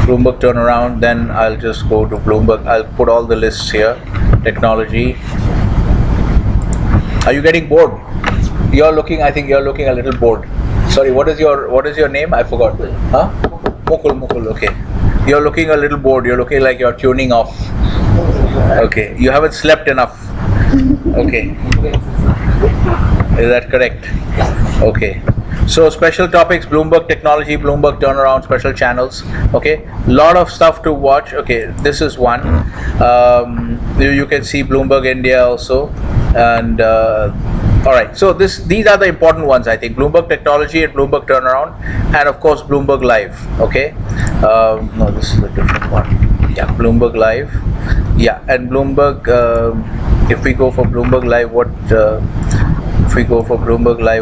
Bloomberg Turnaround. Then I'll just go to Bloomberg. I'll put all the lists here. Technology. Are you getting bored? You're looking. I think you're looking a little bored. Sorry. What is your name? I forgot. Huh? Mukul. Okay. You're looking a little bored. You're looking like you're tuning off. Okay. You haven't slept enough. Okay. Is that correct? Okay. So special topics, Bloomberg Technology, Bloomberg Turnaround, special channels. Okay. Lot of stuff to watch. Okay. This is one. You can see Bloomberg India also. And all right. So these are the important ones, I think. Bloomberg Technology and Bloomberg Turnaround. And of course, Bloomberg Live. Okay. No, this is a different one. Yeah. Bloomberg Live. Yeah. And Bloomberg, if we go for Bloomberg Live,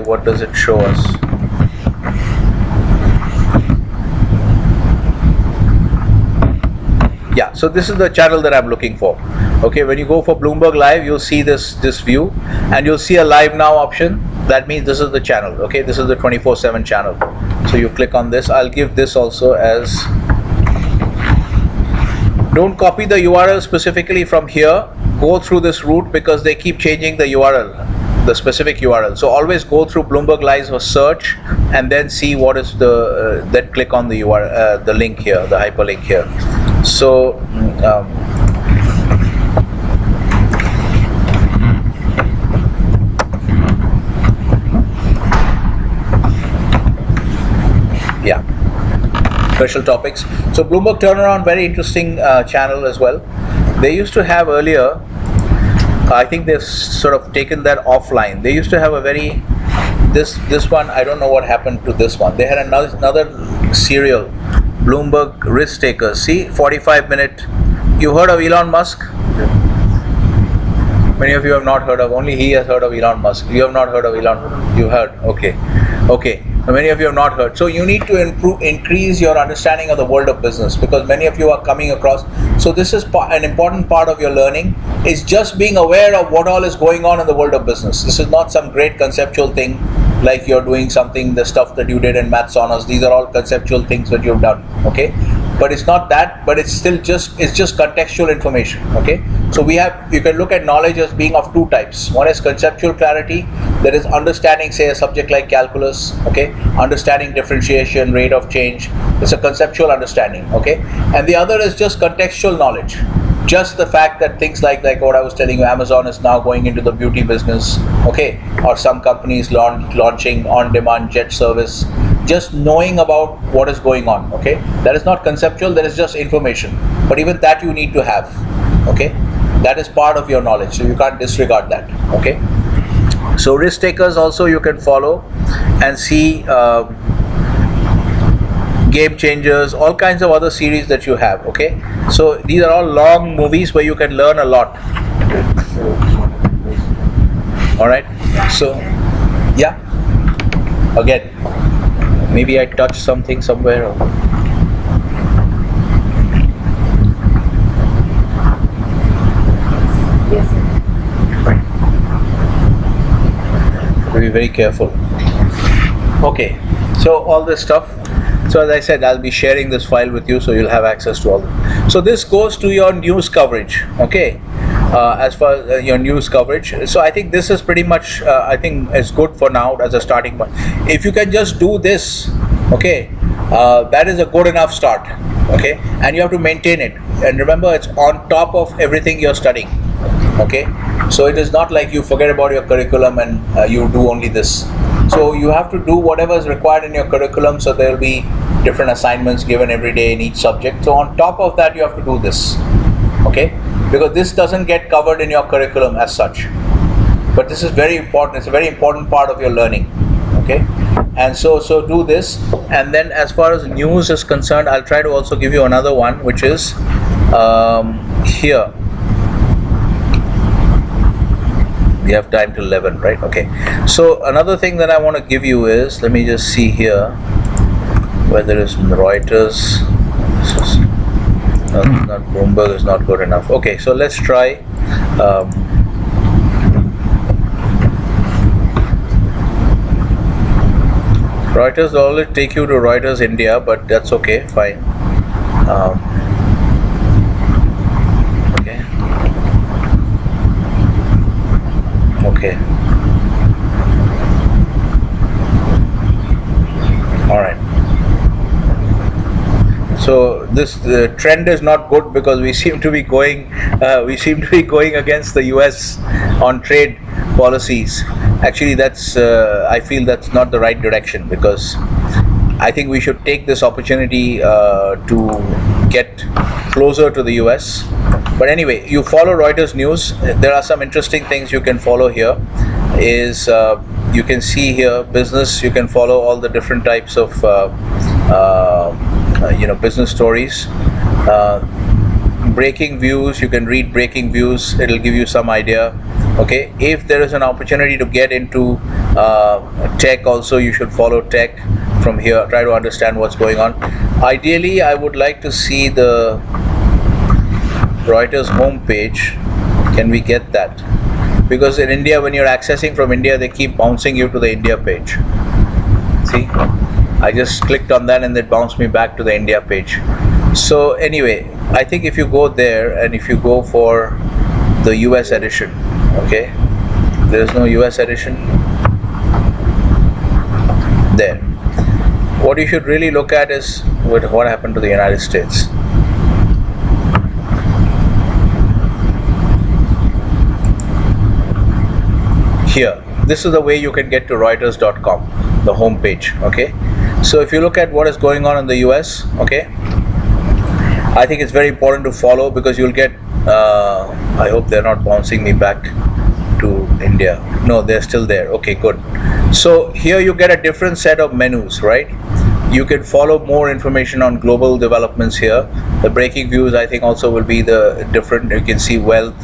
what does it show us? Yeah, so this is the channel that I'm looking for. Okay, when you go for Bloomberg Live, you'll see this view, and you'll see a live now option. That means this is the channel. Okay, this is the 24/7 channel. So you click on this. I'll give this also as. Don't copy the URL specifically from here. Go through this route because they keep changing the URL, the specific URL. So always go through Bloomberg Live or search, and then see what is then click on the URL, the link here, the hyperlink here. So yeah, special topics. So Bloomberg Turnaround, very interesting channel as well. They used to have earlier, I think they've sort of taken that offline. They used to have a very, this one, I don't know what happened to this one. They had another serial, Bloomberg Risk Takers. See, 45-minute. You heard of Elon Musk? Many of you have not heard of, only he has heard of Elon Musk. You have not heard of Elon, you heard, okay. Many of you have not heard. So you need to increase your understanding of the world of business because many of you are coming across. So this is an important part of your learning, is just being aware of what all is going on in the world of business. This is not some great conceptual thing like you're doing something, the stuff that you did in maths honors. These are all conceptual things that you've done, okay? But it's not that, but it's still just contextual information, okay? So you can look at knowledge as being of two types. One is conceptual clarity, that is understanding, say, a subject like calculus, okay? Understanding differentiation, rate of change. It's a conceptual understanding, okay? And the other is just contextual knowledge. Just the fact that things like what I was telling you, Amazon is now going into the beauty business, okay? Or some companies launching on-demand jet service. Just knowing about what is going on, okay? That is not conceptual, that is just information. But even that you need to have, okay? That is part of your knowledge, so you can't disregard that, okay? So Risk Takers also you can follow and see Game Changers, all kinds of other series that you have, okay? So these are all long movies where you can learn a lot. Alright, so yeah, again, maybe I touched something somewhere. Yes, sir. Be very careful. Okay, so all this stuff. So as I said, I'll be sharing this file with you, so you'll have access to all of it. So this goes to your news coverage, okay? As far as your news coverage. So I think this is pretty much, I think it's good for now as a starting point. If you can just do this, okay, that is a good enough start. Okay, and you have to maintain it. And remember, it's on top of everything you're studying. Okay, so it is not like you forget about your curriculum and you do only this. So you have to do whatever is required in your curriculum. So there will be different assignments given every day in each subject. So on top of that, you have to do this. Okay, because this doesn't get covered in your curriculum as such. But this is very important. It's a very important part of your learning. Okay, and so do this. And then as far as news is concerned, I'll try to also give you another one, which is here. We have time till 11, right? Okay, so another thing that I want to give you is, let me just see here whether it's Reuters. Not Bloomberg is not good enough. Okay, so let's try Reuters will always take you to Reuters India, but that's okay, fine. Okay. All right. So the trend is not good because we seem to be going against the US on trade policies. Actually, that's I feel that's not the right direction, because I think we should take this opportunity to get closer to the US. But anyway, you follow Reuters news. There are some interesting things you can follow here. You can see here business. You can follow all the different types of business stories. Breaking views. You can read breaking views. It'll give you some idea. Okay, if there is an opportunity to get into tech also, you should follow tech from here. Try to understand what's going on. Ideally, I would like to see the Reuters homepage. Can we get that? Because in India, when you're accessing from India, they keep bouncing you to the India page. See, I just clicked on that and it bounced me back to the India page. So anyway, I think if you go there and if you go for the US edition, okay, there's no US edition there. What you should really look at is what happened to the United States. Here, this is the way you can get to Reuters.com, the home page. Okay, so if you look at what is going on in the US, okay, I think it's very important to follow, because you'll get I hope they're not bouncing me back to India. No, they're still there. Okay, good. So here you get a different set of menus, right? You can follow more information on global developments here. The breaking views, I think, also will be the different. You can see wealth,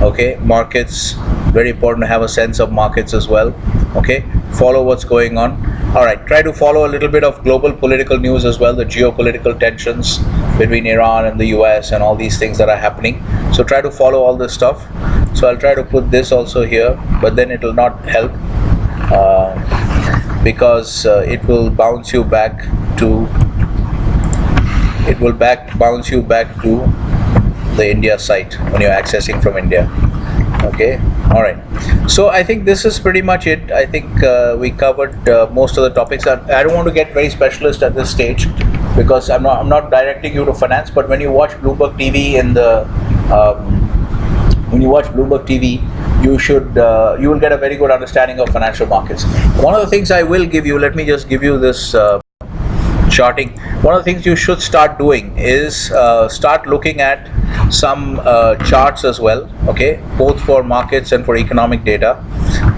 okay, markets. Very important to have a sense of markets as well. Okay, follow what's going on. All right, try to follow a little bit of global political news as well, the geopolitical tensions between Iran and the US and all these things that are happening. So try to follow all this stuff. So I'll try to put this also here, but then it will not help because it will bounce you back to the India site when you're accessing from India. Okay, all right. So I think this is pretty much it. I think we covered most of the topics. I don't want to get very specialist at this stage, because I'm not directing you to finance. But when you watch Bloomberg TV you will get a very good understanding of financial markets. One of the things I will give you, let me just give you this charting. One of the things you should start doing is start looking at some charts as well, okay, both for markets and for economic data,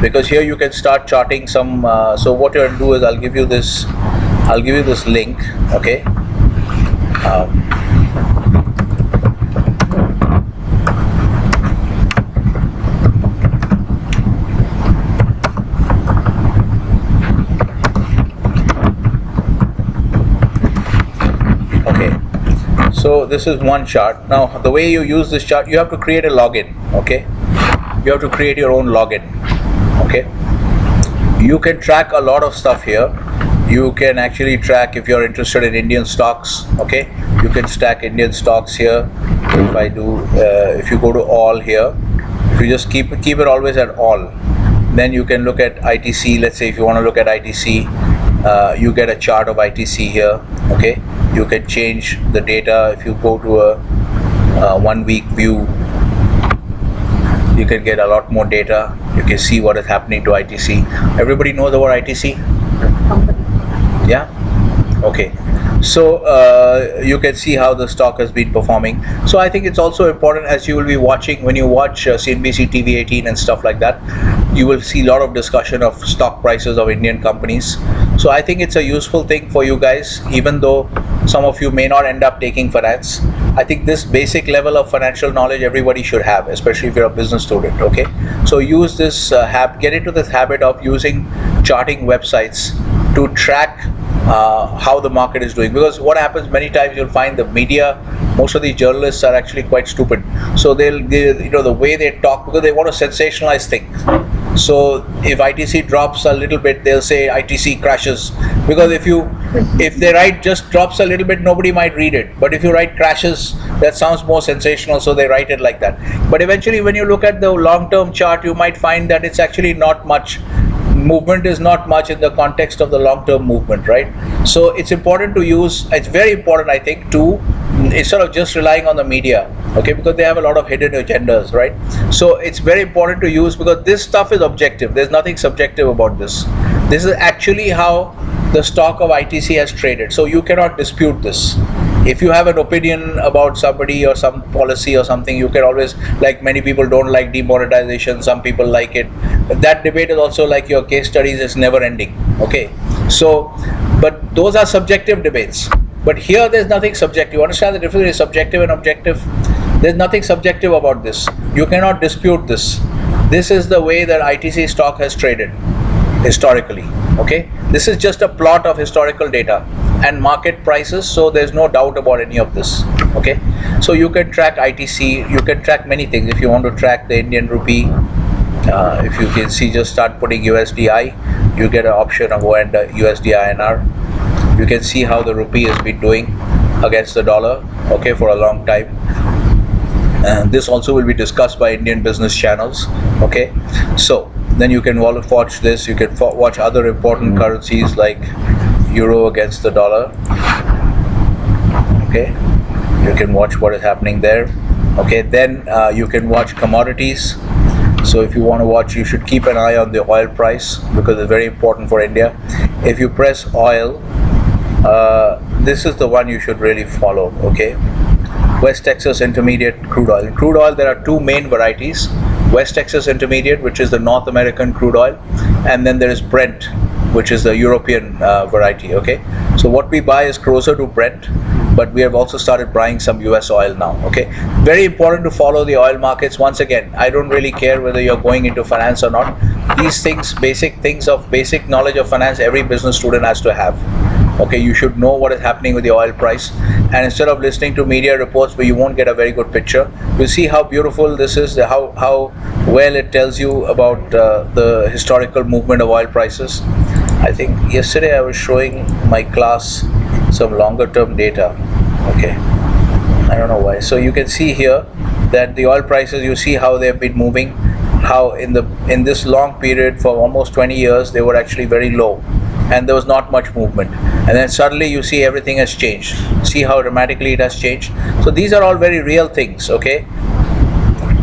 because here you can start charting some. So what you'll do is I'll give you this link, okay. So this is one chart. Now the way you use this chart, you have to create a login, okay? You have to create your own login, okay? You can track a lot of stuff here. You can actually track, if you're interested in Indian stocks, okay? You can stack Indian stocks here. If you go to all here, if you just keep it always at all, then you can look at ITC. Let's say if you want to look at ITC, you get a chart of ITC here. Okay, you can change the data. If you go to a 1 week view, you can get a lot more data. You can see what is happening to ITC. Everybody knows about ITC? Company. Yeah? Okay. So you can see how the stock has been performing. So I think it's also important, as you will be watching, when you watch CNBC TV 18 and stuff like that, you will see a lot of discussion of stock prices of Indian companies. So I think it's a useful thing for you guys, even though some of you may not end up taking finance. I think this basic level of financial knowledge everybody should have, especially if you're a business student. Okay, so use this get into this habit of using charting websites to track how the market is doing, because what happens many times, you'll find the media, most of these journalists are actually quite stupid. So they'll the way they talk, because they want to sensationalize things. So if ITC drops a little bit, they'll say ITC crashes, because if they write just drops a little bit, nobody might read it. But if you write crashes, that sounds more sensational, so they write it like that. But eventually, when you look at the long-term chart, you might find that it's actually not much. Movement is not much in the context of the long-term movement, right? So it's important to use, it's very important, I think, to, instead of just relying on the media, okay, because they have a lot of hidden agendas, right? So it's very important to use, because this stuff is objective. There's nothing subjective about this. This is actually how the stock of ITC has traded. So you cannot dispute this. If you have an opinion about somebody or some policy or something, you can always, like many people don't like demonetization, some people like it. That debate is also like your case studies, is never ending. Okay, so, but those are subjective debates. But here there's nothing subjective. You understand the difference between subjective and objective? There's nothing subjective about this. You cannot dispute this. This is the way that ITC stock has traded historically. Okay, this is just a plot of historical data and market prices, so there's no doubt about any of this. Okay, so you can track ITC, you can track many things. If you want to track the Indian rupee, if you can see, just start putting USDI, you get an option of USD INR. You can see how the rupee has been doing against the dollar, okay, for a long time. And this also will be discussed by Indian business channels. Okay, so then you can watch this. You can watch other important currencies like euro against the dollar. Okay, you can watch what is happening there. Okay, then you can watch commodities. So if you want to watch, you should keep an eye on the oil price, because it's very important for India. If you press oil, this is the one you should really follow. Okay, West Texas Intermediate crude oil. In crude oil, there are two main varieties: West Texas Intermediate, which is the North American crude oil, and then there is Brent, which is the European variety. Okay, so what we buy is closer to Brent, but we have also started buying some US oil now. Okay, very important to follow the oil markets. Once again, I don't really care whether you're going into finance or not. These things, basic knowledge of finance, every business student has to have. Okay, you should know what is happening with the oil price, and instead of listening to media reports where you won't get a very good picture, you see how beautiful this is, how well it tells you about the historical movement of oil prices. I think yesterday I was showing my class some longer term data. Okay, I don't know why. So you can see here that the oil prices, you see how they've been moving, how in this long period for almost 20 years they were actually very low, and there was not much movement, and then suddenly you see everything has changed. See how dramatically it has changed. So these are all very real things. Okay,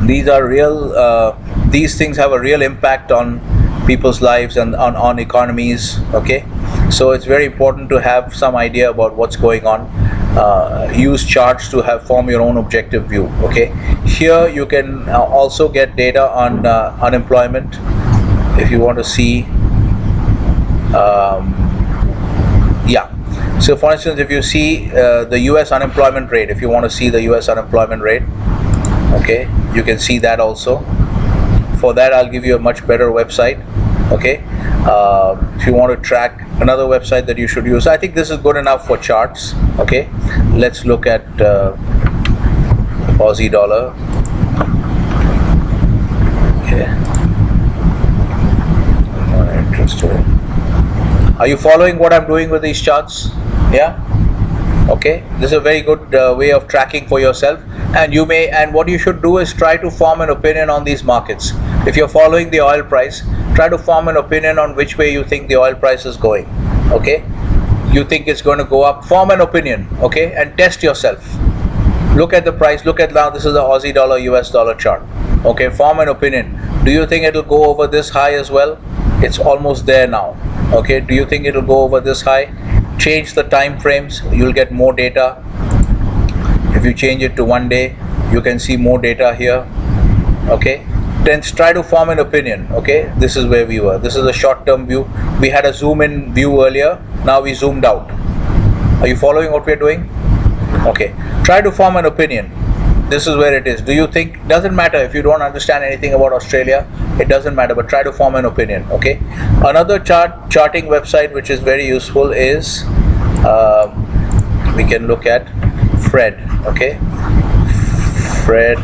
these are real, these things have a real impact on people's lives and on economies. Okay, so it's very important to have some idea about what's going on. Use charts to form your own objective view. Okay, here you can also get data on unemployment if you want to see. Yeah, so for instance, if you see the US unemployment rate, if you want to see the US unemployment rate, okay, you can see that also. For that, I'll give you a much better website. Okay, if you want to track another website that you should use, I think this is good enough for charts. Okay, let's look at Aussie dollar. Okay, I'm not interested. Are you following what I'm doing with these charts? Yeah. Okay, this is a very good way of tracking for yourself, and what you should do is try to form an opinion on these markets. If you're following the oil price, try to form an opinion on which way you think the oil price is going. okay, you think it's going to go up, form an opinion, okay, and test yourself. Look at the price, look at now, this is the Aussie dollar, US dollar chart, okay, form an opinion. Do you think it'll go over this high as well? It's almost there now, okay. Do you think it'll go over this high? Change the time frames, you'll get more data. If you change it to 1 day, you can see more data here, okay. Then try to form an opinion, okay. This is where we were. This is a short-term view. We had a zoom in view earlier, now we zoomed out. Are you following what we're doing? Okay, try to form an opinion. This is where it is. Do you think, doesn't matter if you don't understand anything about Australia, it doesn't matter, but try to form an opinion, okay. Another charting website which is very useful is, we can look at Fred, okay. Fred,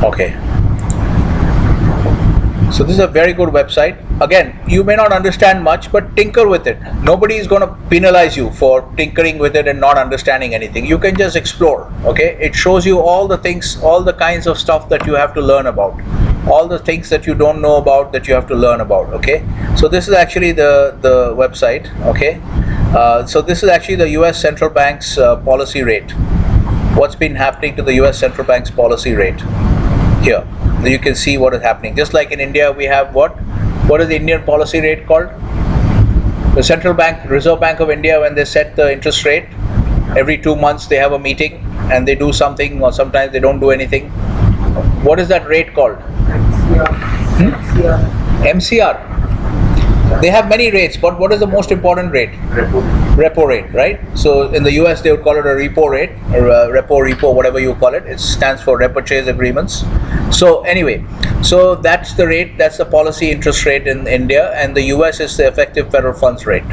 okay. So this is a very good website. Again, you may not understand much, but tinker with it. Nobody is going to penalize you for tinkering with it and not understanding anything. You can just explore, okay. It shows you all the things, all the kinds of stuff that you have to learn about, all the things that you don't know about that you have to learn about, okay. So this is actually the website, okay. So this is actually the US Central Bank's policy rate. What's been happening to the US Central Bank's policy rate here. You can see what is happening. Just like in India, we have what is the Indian policy rate called? The Central Bank, Reserve Bank of India, when they set the interest rate, every 2 months they have a meeting and they do something, or sometimes they don't do anything. What is that rate called? MCR. They have many rates, but what is the most important rate? Repo rate, right? So in the US they would call it a repo rate, or repo, whatever you call it. It stands for repurchase agreements. So anyway, so that's the rate, that's the policy interest rate in India, and the US is the effective federal funds rate,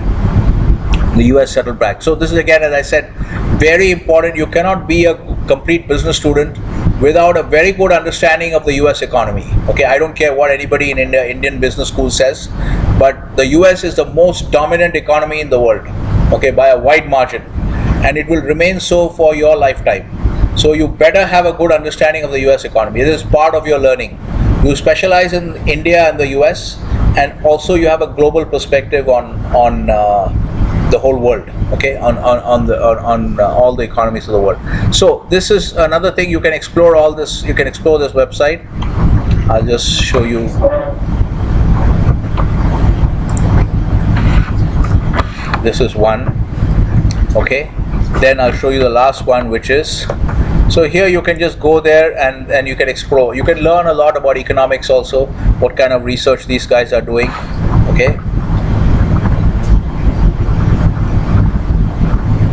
the US Central Bank. So this is, again, as I said, very important. You cannot be a complete business student without a very good understanding of the US economy, okay. I don't care what anybody in India, Indian business school says, but the US is the most dominant economy in the world, okay, by a wide margin, and it will remain so for your lifetime. So you better have a good understanding of the US economy. This is part of your learning. You specialize in India and the US, and also you have a global perspective on the whole world, okay, on all the economies of the world. So this is another thing. You can explore all this. You can explore this website. I'll just show you. This is one, okay. Then I'll show you the last one, which is, so here you can just go there and you can explore. You can learn a lot about economics also, what kind of research these guys are doing, okay.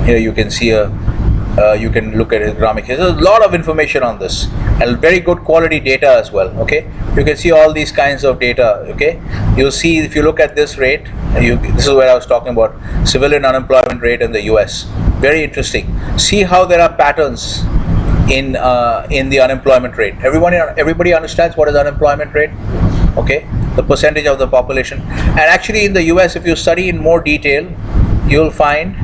Here you can see you can look at economics. There's a lot of information on this, and very good quality data as well, okay. You can see all these kinds of data, okay. You'll see, if you look at this rate, this is where I was talking about civilian unemployment rate in the US. Very interesting. See how there are patterns in the unemployment rate. Everybody understands what is unemployment rate, okay, the percentage of the population. And actually in the US, if you study in more detail, you'll find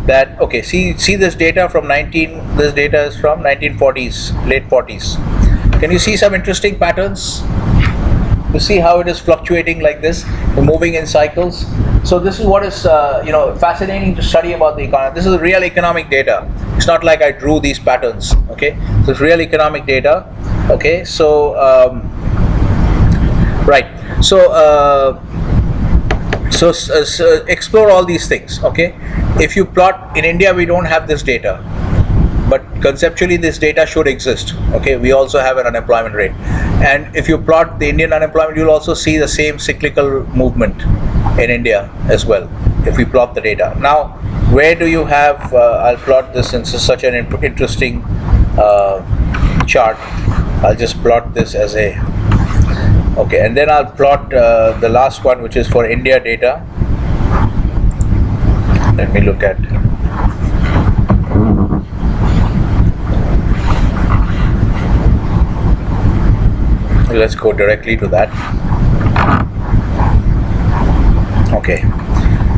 that, okay, see this data from this data is from 1940s, late 40s. Can you see some interesting patterns? You see how it is fluctuating like this, moving in cycles. So this is what is fascinating to study about the economy. This is real economic data. It's not like I drew these patterns, okay. So it's real economic data, okay. So right, so explore all these things, okay. If you plot, in India we don't have this data, but conceptually this data should exist, okay. We also have an unemployment rate, and if you plot the Indian unemployment, you'll also see the same cyclical movement in India as well, if we plot the data. Now, where do you have, I'll plot this, since it's such an interesting chart. I'll just plot this as a, okay, and then I'll plot the last one, which is for India data. Let me look at, let's go directly to that. Okay,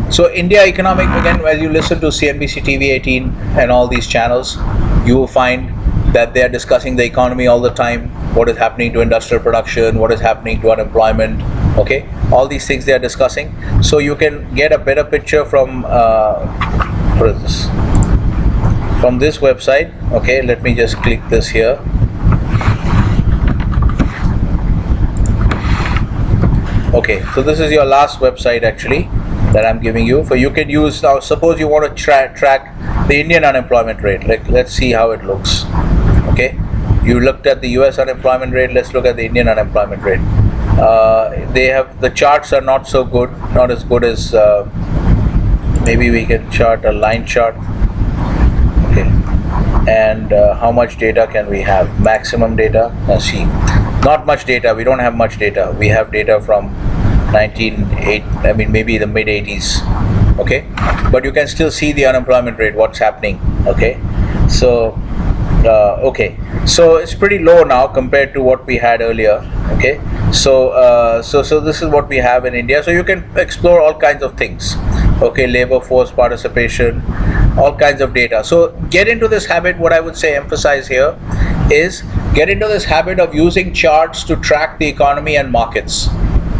so India economic, again, as you listen to CNBC TV 18 and all these channels, you will find that they are discussing the economy all the time, what is happening to industrial production, what is happening to unemployment, okay, all these things they are discussing. So you can get a better picture from what is this, from this website. Okay, let me just click this here. Okay, so this is your last website actually that I'm giving you. For you can use now. Suppose you want to track the Indian unemployment rate. Let's see how it looks. Okay, you looked at the US unemployment rate. Let's look at the Indian unemployment rate. They have, the charts are not so good, not as good as maybe we can chart a line chart. Okay, and how much data can we have? Maximum data. Let's see. Not much data. We don't have much data. We have data from 1980, I mean maybe the mid 80s. Okay, but you can still see the unemployment rate, what's happening. Okay, so okay, so it's pretty low now compared to what we had earlier. Okay, so so this is what we have in India. So you can explore all kinds of things. Okay, labor force participation, all kinds of data. So get into this habit. What I would say, emphasize here, is get into this habit of using charts to track the economy and markets.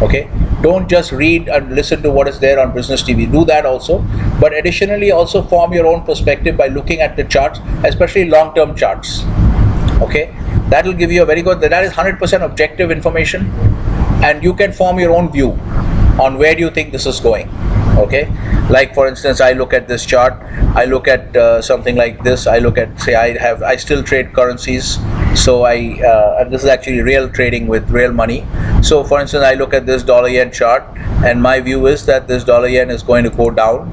Okay, don't just read and listen to what is there on business TV. Do that also, but additionally also form your own perspective by looking at the charts, especially long-term charts. Okay, that will give you a very good, that is 100% objective information, and you can form your own view on where do you think this is going. Okay, like for instance, I look at this chart, I look at something like this, I look at, say, I still trade currencies, so and this is actually real trading with real money. So for instance, I look at this dollar yen chart, and my view is that this dollar yen is going to go down.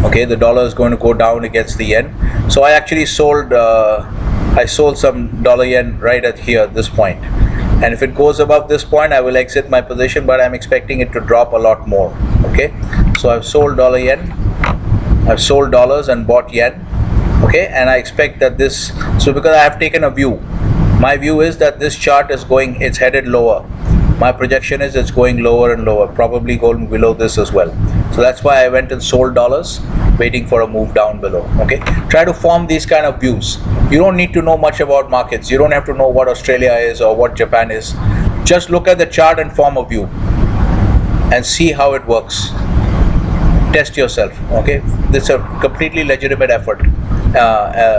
Okay, the dollar is going to go down against the yen. So I actually sold some dollar yen right at here, this point. And if it goes above this point, I will exit my position, but I'm expecting it to drop a lot more. Okay, so I've sold dollar yen, I've sold dollars and bought yen. Okay, and I expect that this, so because I have taken a view, my view is that this chart is going, it's headed lower. My projection is it's going lower and lower, probably going below this as well. So that's why I went and sold dollars, waiting for a move down below. Okay, try to form these kind of views. You don't need to know much about markets. You don't have to know what Australia is or what Japan is. Just look at the chart and form a view and see how it works. Test yourself. Okay, this is a completely legitimate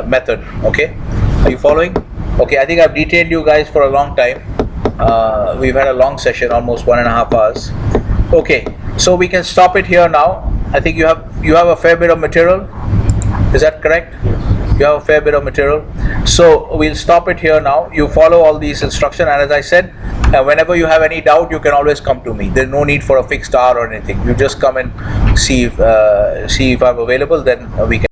method. Okay, are you following? Okay, I think I've detained you guys for a long time. We've had a long session, almost 1.5 hours. Okay, so we can stop it here now. I think you have a fair bit of material. Is that correct? You have a fair bit of material. So we'll stop it here now. You follow all these instructions, and as I said, whenever you have any doubt, you can always come to me. There's no need for a fixed hour or anything. You just come and see if I'm available. Then we can